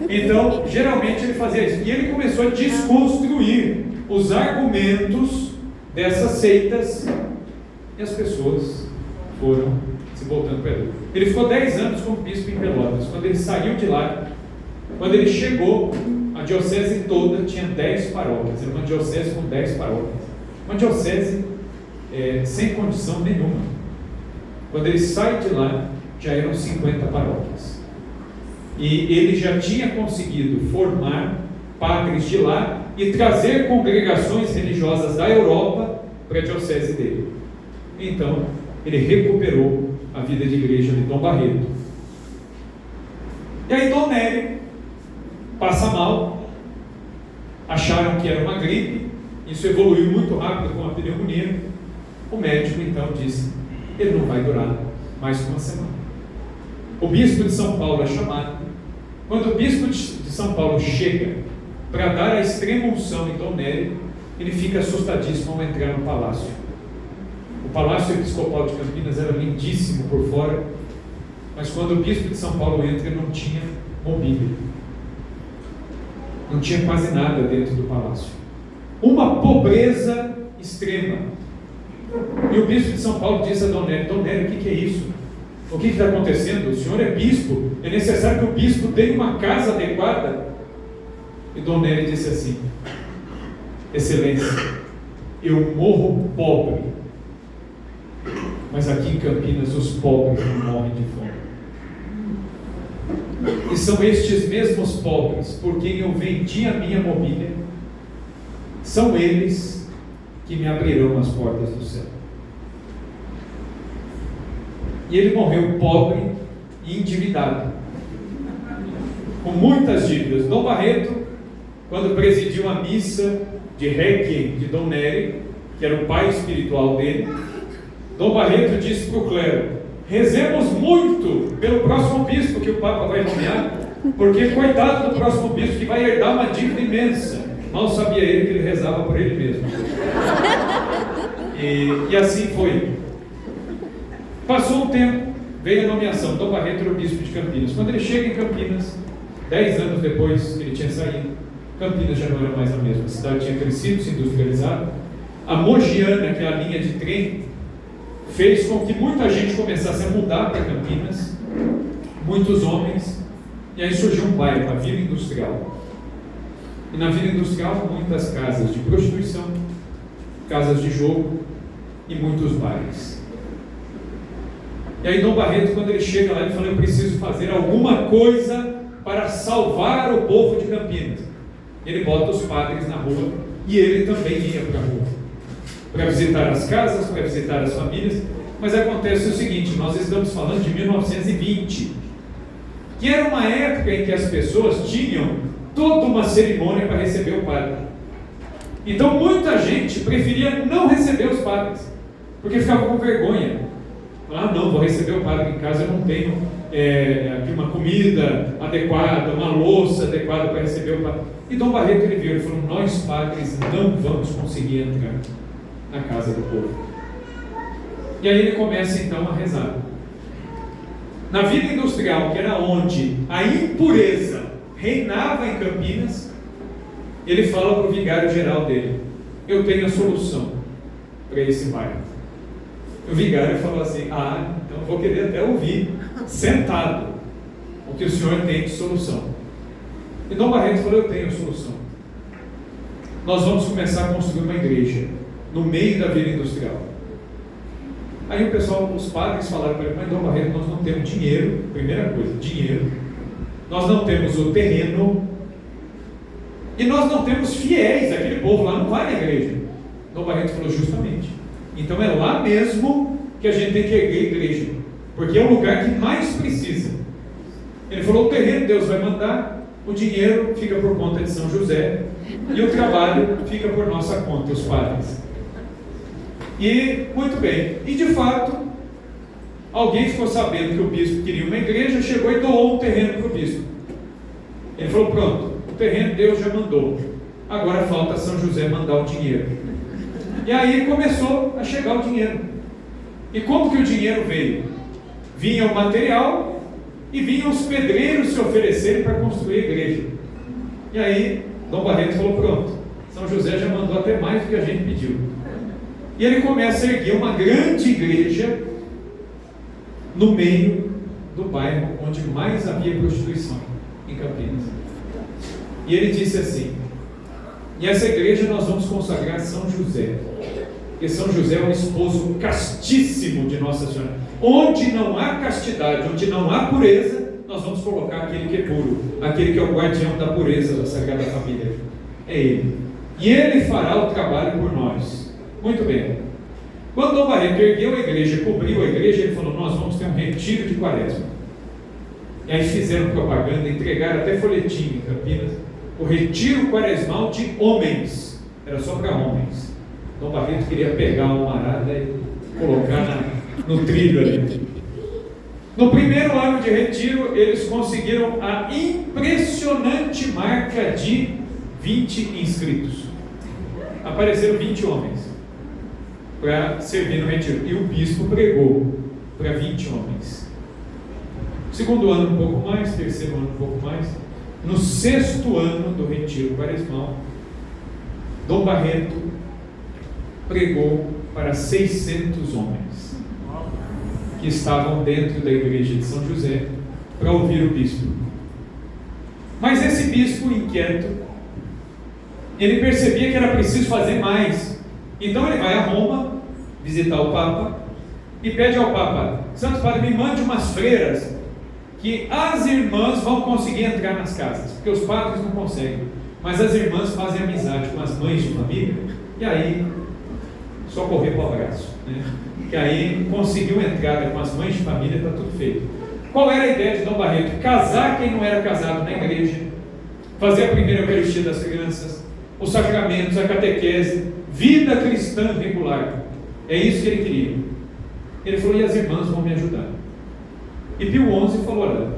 Então, geralmente ele fazia isso. E ele começou a desconstruir os argumentos dessas seitas e as pessoas foram se voltando para ele. Ele ficou 10 anos como bispo em Pelotas. Quando ele saiu de lá, quando ele chegou, a diocese toda tinha 10 paróquias. Era uma diocese com 10 paróquias. Uma diocese sem condição nenhuma. Quando ele sai de lá, já eram 50 paróquias. E ele já tinha conseguido formar padres de lá e trazer congregações religiosas da Europa para a diocese dele. Então, ele recuperou a vida de igreja de Dom Barreto. E aí Dom Nery passa mal, acharam que era uma gripe, isso evoluiu muito rápido com uma pneumonia. O médico então disse: ele não vai durar mais que uma semana. O bispo de São Paulo é chamado. Quando o bispo de São Paulo chega para dar a extrema unção em Dom Nery, ele fica assustadíssimo ao entrar no palácio. O Palácio Episcopal de Campinas era lindíssimo por fora, mas quando o bispo de São Paulo entra, não tinha mobília, não tinha quase nada dentro do palácio, uma pobreza extrema. E o bispo de São Paulo disse a Dom Nery: Dom Nery, o que é isso? O que está acontecendo? O senhor é bispo, é necessário que o bispo tenha uma casa adequada. E Dom Nery disse assim: Excelência, eu morro pobre, mas aqui em Campinas os pobres não morrem de fome. E são estes mesmos pobres por quem eu vendi a minha mobília, são eles que me abrirão as portas do céu. E ele morreu pobre e endividado, com muitas dívidas. Dom Barreto, quando presidiu a missa de Requiem de Dom Nery, que era o pai espiritual dele, Dom Barreto disse para o clero: rezemos muito pelo próximo bispo que o Papa vai nomear, porque coitado do próximo bispo que vai herdar uma dívida imensa. Mal sabia ele que ele rezava por ele mesmo. E assim foi. Passou um tempo, veio a nomeação. Dom Barreto era o bispo de Campinas. Quando ele chega em Campinas, 10 anos depois que ele tinha saído, Campinas já não era mais a mesma. A cidade tinha crescido, se industrializado. A Mogiana, que é a linha de trem, fez com que muita gente começasse a mudar para Campinas, muitos homens, e aí surgiu um bairro, a Vila Industrial. E na Vila Industrial, muitas casas de prostituição, casas de jogo e muitos bares. E aí Dom Barreto, quando ele chega lá, ele fala: eu preciso fazer alguma coisa para salvar o povo de Campinas. Ele bota os padres na rua, e ele também ia para a rua, para visitar as casas, para visitar as famílias. Mas acontece o seguinte: nós estamos falando de 1920, que era uma época em que as pessoas tinham toda uma cerimônia para receber o padre. Então muita gente preferia não receber os padres, porque ficava com vergonha. Fala, não, vou receber o padre em casa, eu não tenho aqui uma comida adequada, uma louça adequada para receber o padre. E Dom Barreto ele viu, ele falou, nós padres não vamos conseguir entrar na casa do povo. E aí ele começa então a rezar. Na vida industrial, que era onde a impureza reinava em Campinas, ele fala para o vigário geral dele, eu tenho a solução para esse bairro. O vigário falou assim, então vou querer até ouvir, sentado, o que o senhor tem de solução. E Dom Barreto falou, eu tenho a solução. Nós vamos começar a construir uma igreja no meio da vila industrial. Aí o pessoal, os padres falaram para ele, mas Dom Barreto, nós não temos dinheiro, primeira coisa, dinheiro. Nós não temos o terreno e nós não temos fiéis, aquele povo lá não vai na igreja. Dom Barreto falou, justamente. Então é lá mesmo que a gente tem que erguer a igreja, porque é o lugar que mais precisa. Ele falou, o terreno Deus vai mandar, o dinheiro fica por conta de São José e o trabalho fica por nossa conta, os padres. E, muito bem, e de fato, alguém ficou sabendo que o bispo queria uma igreja, chegou e doou um terreno para o bispo. Ele falou, pronto, o terreno Deus já mandou, agora falta São José mandar o dinheiro. E aí começou a chegar o dinheiro. E como que o dinheiro veio? Vinha o material e vinham os pedreiros se oferecerem para construir a igreja. E aí Dom Barreto falou, pronto, São José já mandou até mais do que a gente pediu. E ele começa a erguer uma grande igreja no meio do bairro onde mais havia prostituição, em Campinas. E ele disse assim, e essa igreja nós vamos consagrar São José, porque São José é um esposo castíssimo de Nossa Senhora. Onde não há castidade, onde não há pureza, nós vamos colocar aquele que é puro, aquele que é o guardião da pureza da Sagrada Família. É ele. E ele fará o trabalho por nós. Muito bem. Quando Dom Barreto ergueu a igreja, cobriu a igreja, ele falou, nós vamos ter um retiro de quaresma. E aí fizeram propaganda, entregaram até folhetim em Campinas, o retiro quaresmal de homens. Era só para homens. Dom Barreto queria pegar uma arada e colocar no trilho ali. No primeiro ano de retiro, eles conseguiram a impressionante marca de 20 inscritos. Apareceram 20 homens para servir no retiro. E o bispo pregou para 20 homens. Segundo ano um pouco mais, terceiro ano um pouco mais. No sexto ano do retiro quaresmal, Dom Barreto pregou para 600 homens que estavam dentro da igreja de São José para ouvir o bispo. Mas esse bispo inquieto, ele percebia que era preciso fazer mais. Então ele vai a Roma visitar o Papa e pede ao Papa, Santo Padre, me mande umas freiras que as irmãs vão conseguir entrar nas casas, porque os padres não conseguem, mas as irmãs fazem amizade com as mães de família, e aí só correr para o abraço, né? Que aí conseguiu entrada com as mães de família, está tudo feito. Qual era a ideia de Dom Barreto? Casar quem não era casado na igreja, fazer a primeira Eucaristia das crianças, os sacramentos, a catequese, vida cristã regular. É isso que ele queria. Ele falou, e as irmãs vão me ajudar. E Pio XI falou, olha,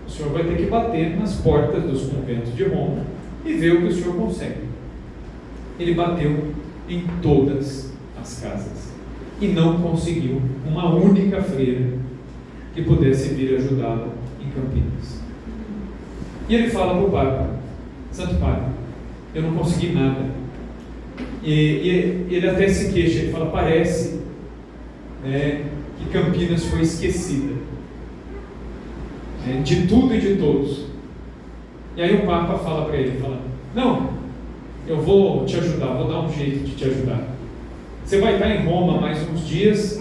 o senhor vai ter que bater nas portas dos conventos de Roma e ver o que o senhor consegue. Ele bateu em todas as casas e não conseguiu uma única freira que pudesse vir ajudá-lo em Campinas. E ele fala para o Papa, Santo Padre, eu não consegui nada. E ele até se queixa, ele fala, parece que Campinas foi esquecida de tudo e de todos. E aí o Papa fala para ele, fala, não, eu vou te ajudar, vou dar um jeito de te ajudar. Você vai estar em Roma mais uns dias,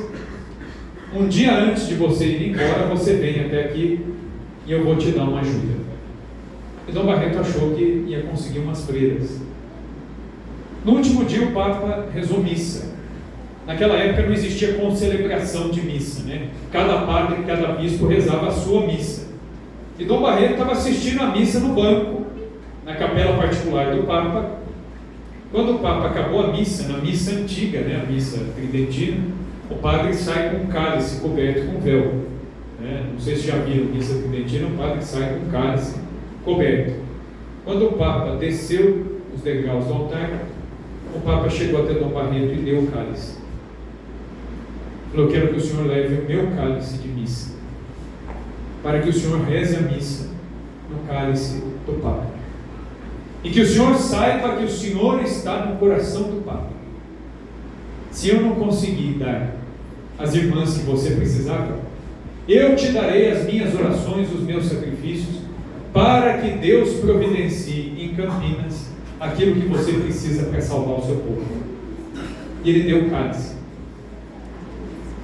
um dia antes de você ir embora, você vem até aqui e eu vou te dar uma ajuda. E Dom Barreto achou que ia conseguir umas freiras. No último dia o Papa rezou missa. Naquela época não existia concelebração de missa, né? Cada padre, cada bispo rezava a sua missa. E Dom Barreto estava assistindo a missa no banco, na capela particular do Papa. Quando o Papa acabou a missa, na missa antiga, né? A missa tridentina, o padre sai com um cálice coberto com véu. Não sei se já viram missa tridentina, o padre sai com um cálice coberto. Quando o Papa desceu os degraus do altar, o Papa chegou até Dom Barreto e deu o cálice. Falou: eu quero que o senhor leve o meu cálice de missa, para que o senhor reze a missa no cálice do Papa, e que o senhor saiba que o senhor está no coração do Papa. Se eu não conseguir dar às irmãs que você precisava, eu te darei as minhas orações, os meus sacrifícios, para que Deus providencie em Campinas aquilo que você precisa para salvar o seu povo. E ele deu o cálice.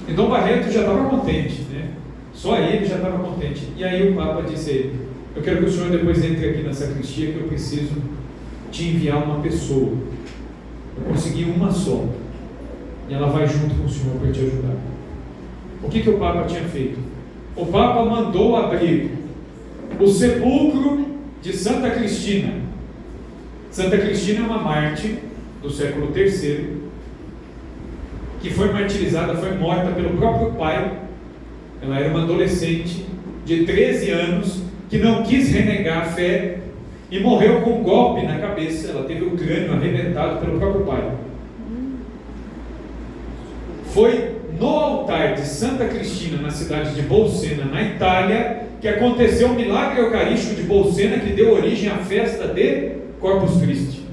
E Dom Barreto já estava contente, né? Só ele já estava contente. E aí o Papa disse a ele: eu quero que o senhor depois entre aqui na sacristia, que eu preciso te enviar uma pessoa. Eu consegui uma só, e ela vai junto com o senhor para te ajudar. O que o Papa tinha feito? O Papa mandou abrir o sepulcro de Santa Cristina. Santa Cristina é uma mártir do século III, que foi martirizada, foi morta pelo próprio pai. Ela era uma adolescente de 13 anos que não quis renegar a fé e morreu com um golpe na cabeça. Ela teve o crânio arrebentado pelo próprio pai. Foi no altar de Santa Cristina, na cidade de Bolsena, na Itália, que aconteceu o milagre eucarístico de Bolsena, que deu origem à festa de Corpus Christi.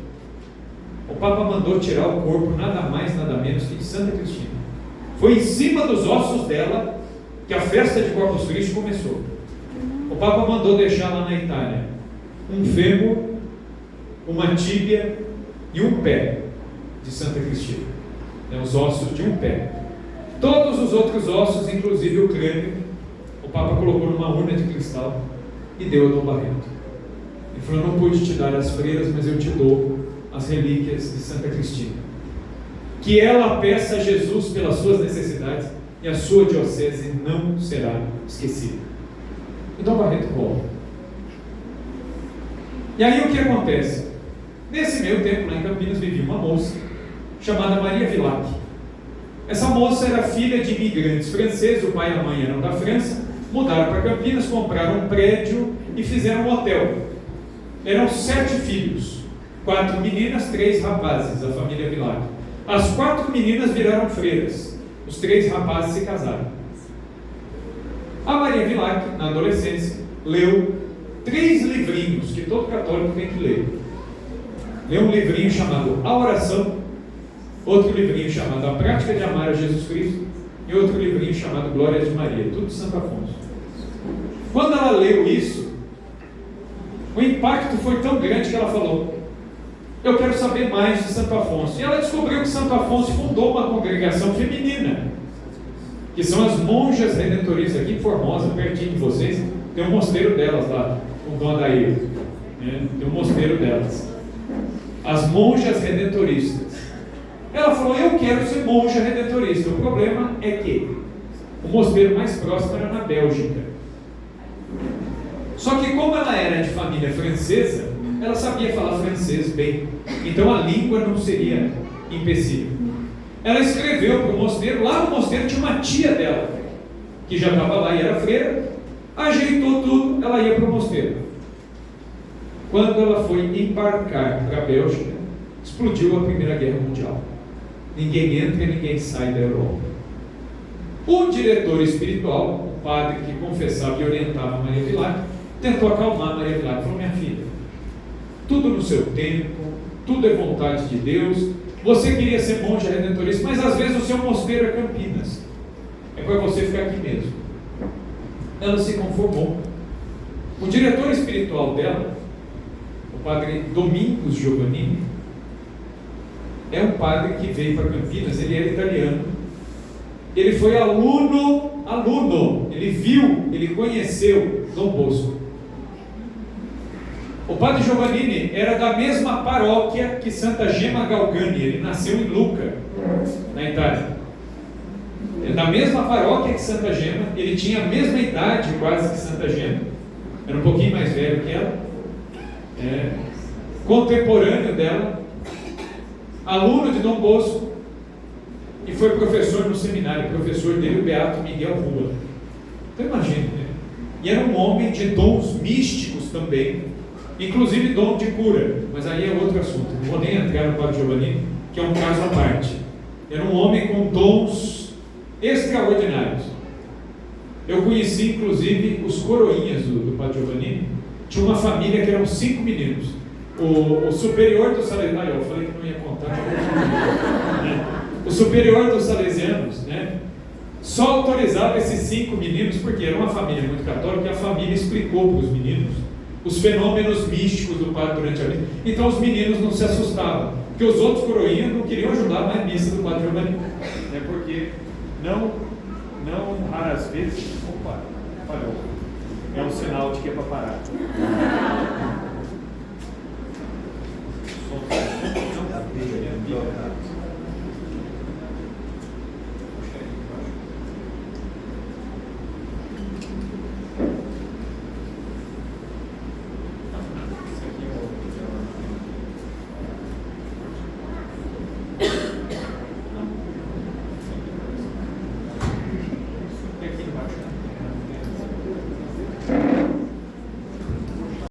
O Papa mandou tirar o corpo nada mais, nada menos que de Santa Cristina. Foi em cima dos ossos dela que a festa de Corpus Christi começou. O Papa mandou deixar lá na Itália um fêmur, uma tíbia e um pé de Santa Cristina. Os ossos de um pé. Todos os outros ossos, inclusive o crânio, o Papa colocou numa urna de cristal e deu a Dom Barreto. Ele falou: não pude te dar as freiras, mas eu te dou as relíquias de Santa Cristina. Que ela peça a Jesus pelas suas necessidades, e a sua diocese não será esquecida. E Dom Barreto volta. E aí o que acontece? Nesse meio tempo, lá em Campinas, vivia uma moça chamada Maria Vilac. Essa moça era filha de imigrantes franceses, o pai e a mãe eram da França, mudaram para Campinas, compraram um prédio e fizeram um hotel. Eram 7 filhos, 4 meninas, 3 rapazes, a família Vilac. As 4 meninas viraram freiras, os 3 rapazes se casaram. A Maria Vilac, na adolescência, leu 3 livrinhos que todo católico tem que ler. Leu um livrinho chamado A Oração, outro livrinho chamado A Prática de Amar a Jesus Cristo e outro livrinho chamado Glórias de Maria, tudo de Santo Afonso. Quando ela leu isso, o impacto foi tão grande que ela falou: eu quero saber mais de Santo Afonso. E ela descobriu que Santo Afonso fundou uma congregação feminina, que são as monjas redentoristas. Aqui em Formosa, pertinho de vocês, tem um mosteiro delas lá, com Dom Adair, né? Tem um mosteiro delas, as monjas redentoristas. Ela falou: eu quero ser monja redentorista. O problema é que o mosteiro mais próximo era na Bélgica. Só que como ela era de família francesa, ela sabia falar francês bem, então a língua não seria empecilho. Ela escreveu para o mosteiro. Lá no mosteiro tinha uma tia dela, que já estava lá e era freira, ajeitou tudo, ela ia para o mosteiro. Quando ela foi embarcar para a Bélgica, explodiu a Primeira Guerra Mundial. Ninguém entra, ninguém sai da Europa. O diretor espiritual, o padre que confessava e orientava Maria Vilac, tentou acalmar Maria Vilac. Falou: minha filha, tudo no seu tempo, tudo é vontade de Deus. Você queria ser monja redentorista, mas às vezes o seu mosteiro é Campinas, é para você ficar aqui mesmo. Ela se conformou. O diretor espiritual dela, o padre Domingos Giovannini, é um padre que veio para Campinas. Ele era italiano, ele foi aluno, ele viu, ele conheceu Dom Bosco. O padre Giovannini era da mesma paróquia que Santa Gemma Galgani. Ele nasceu em Lucca, na Itália. É da mesma paróquia que Santa Gemma. Ele tinha a mesma idade quase que Santa Gemma, era um pouquinho mais velho que ela, contemporâneo dela, aluno de Dom Bosco. e foi professor no seminário, professor dele, o Beato Miguel Rua. Então imagine, né? E era um homem de dons místicos também, inclusive dom de cura, mas aí é outro assunto, não vou nem entrar no Padre Giovanni, que é um caso à parte. Era um homem com dons extraordinários. Eu conheci inclusive os coroinhas do Padre Giovanni. Tinha uma família que eram 5 meninos. O superior dos salesianos, eu falei que não ia contar, né? O superior dos salesianos, né, só autorizava esses 5 meninos porque era uma família muito católica e a família explicou para os meninos os fenômenos místicos do padre durante a missa. Então os meninos não se assustavam, porque os outros coroinhas não queriam ajudar na missa do Padre Giovanni. É porque não raras vezes, opa, falhou. É um sinal de que é para parar.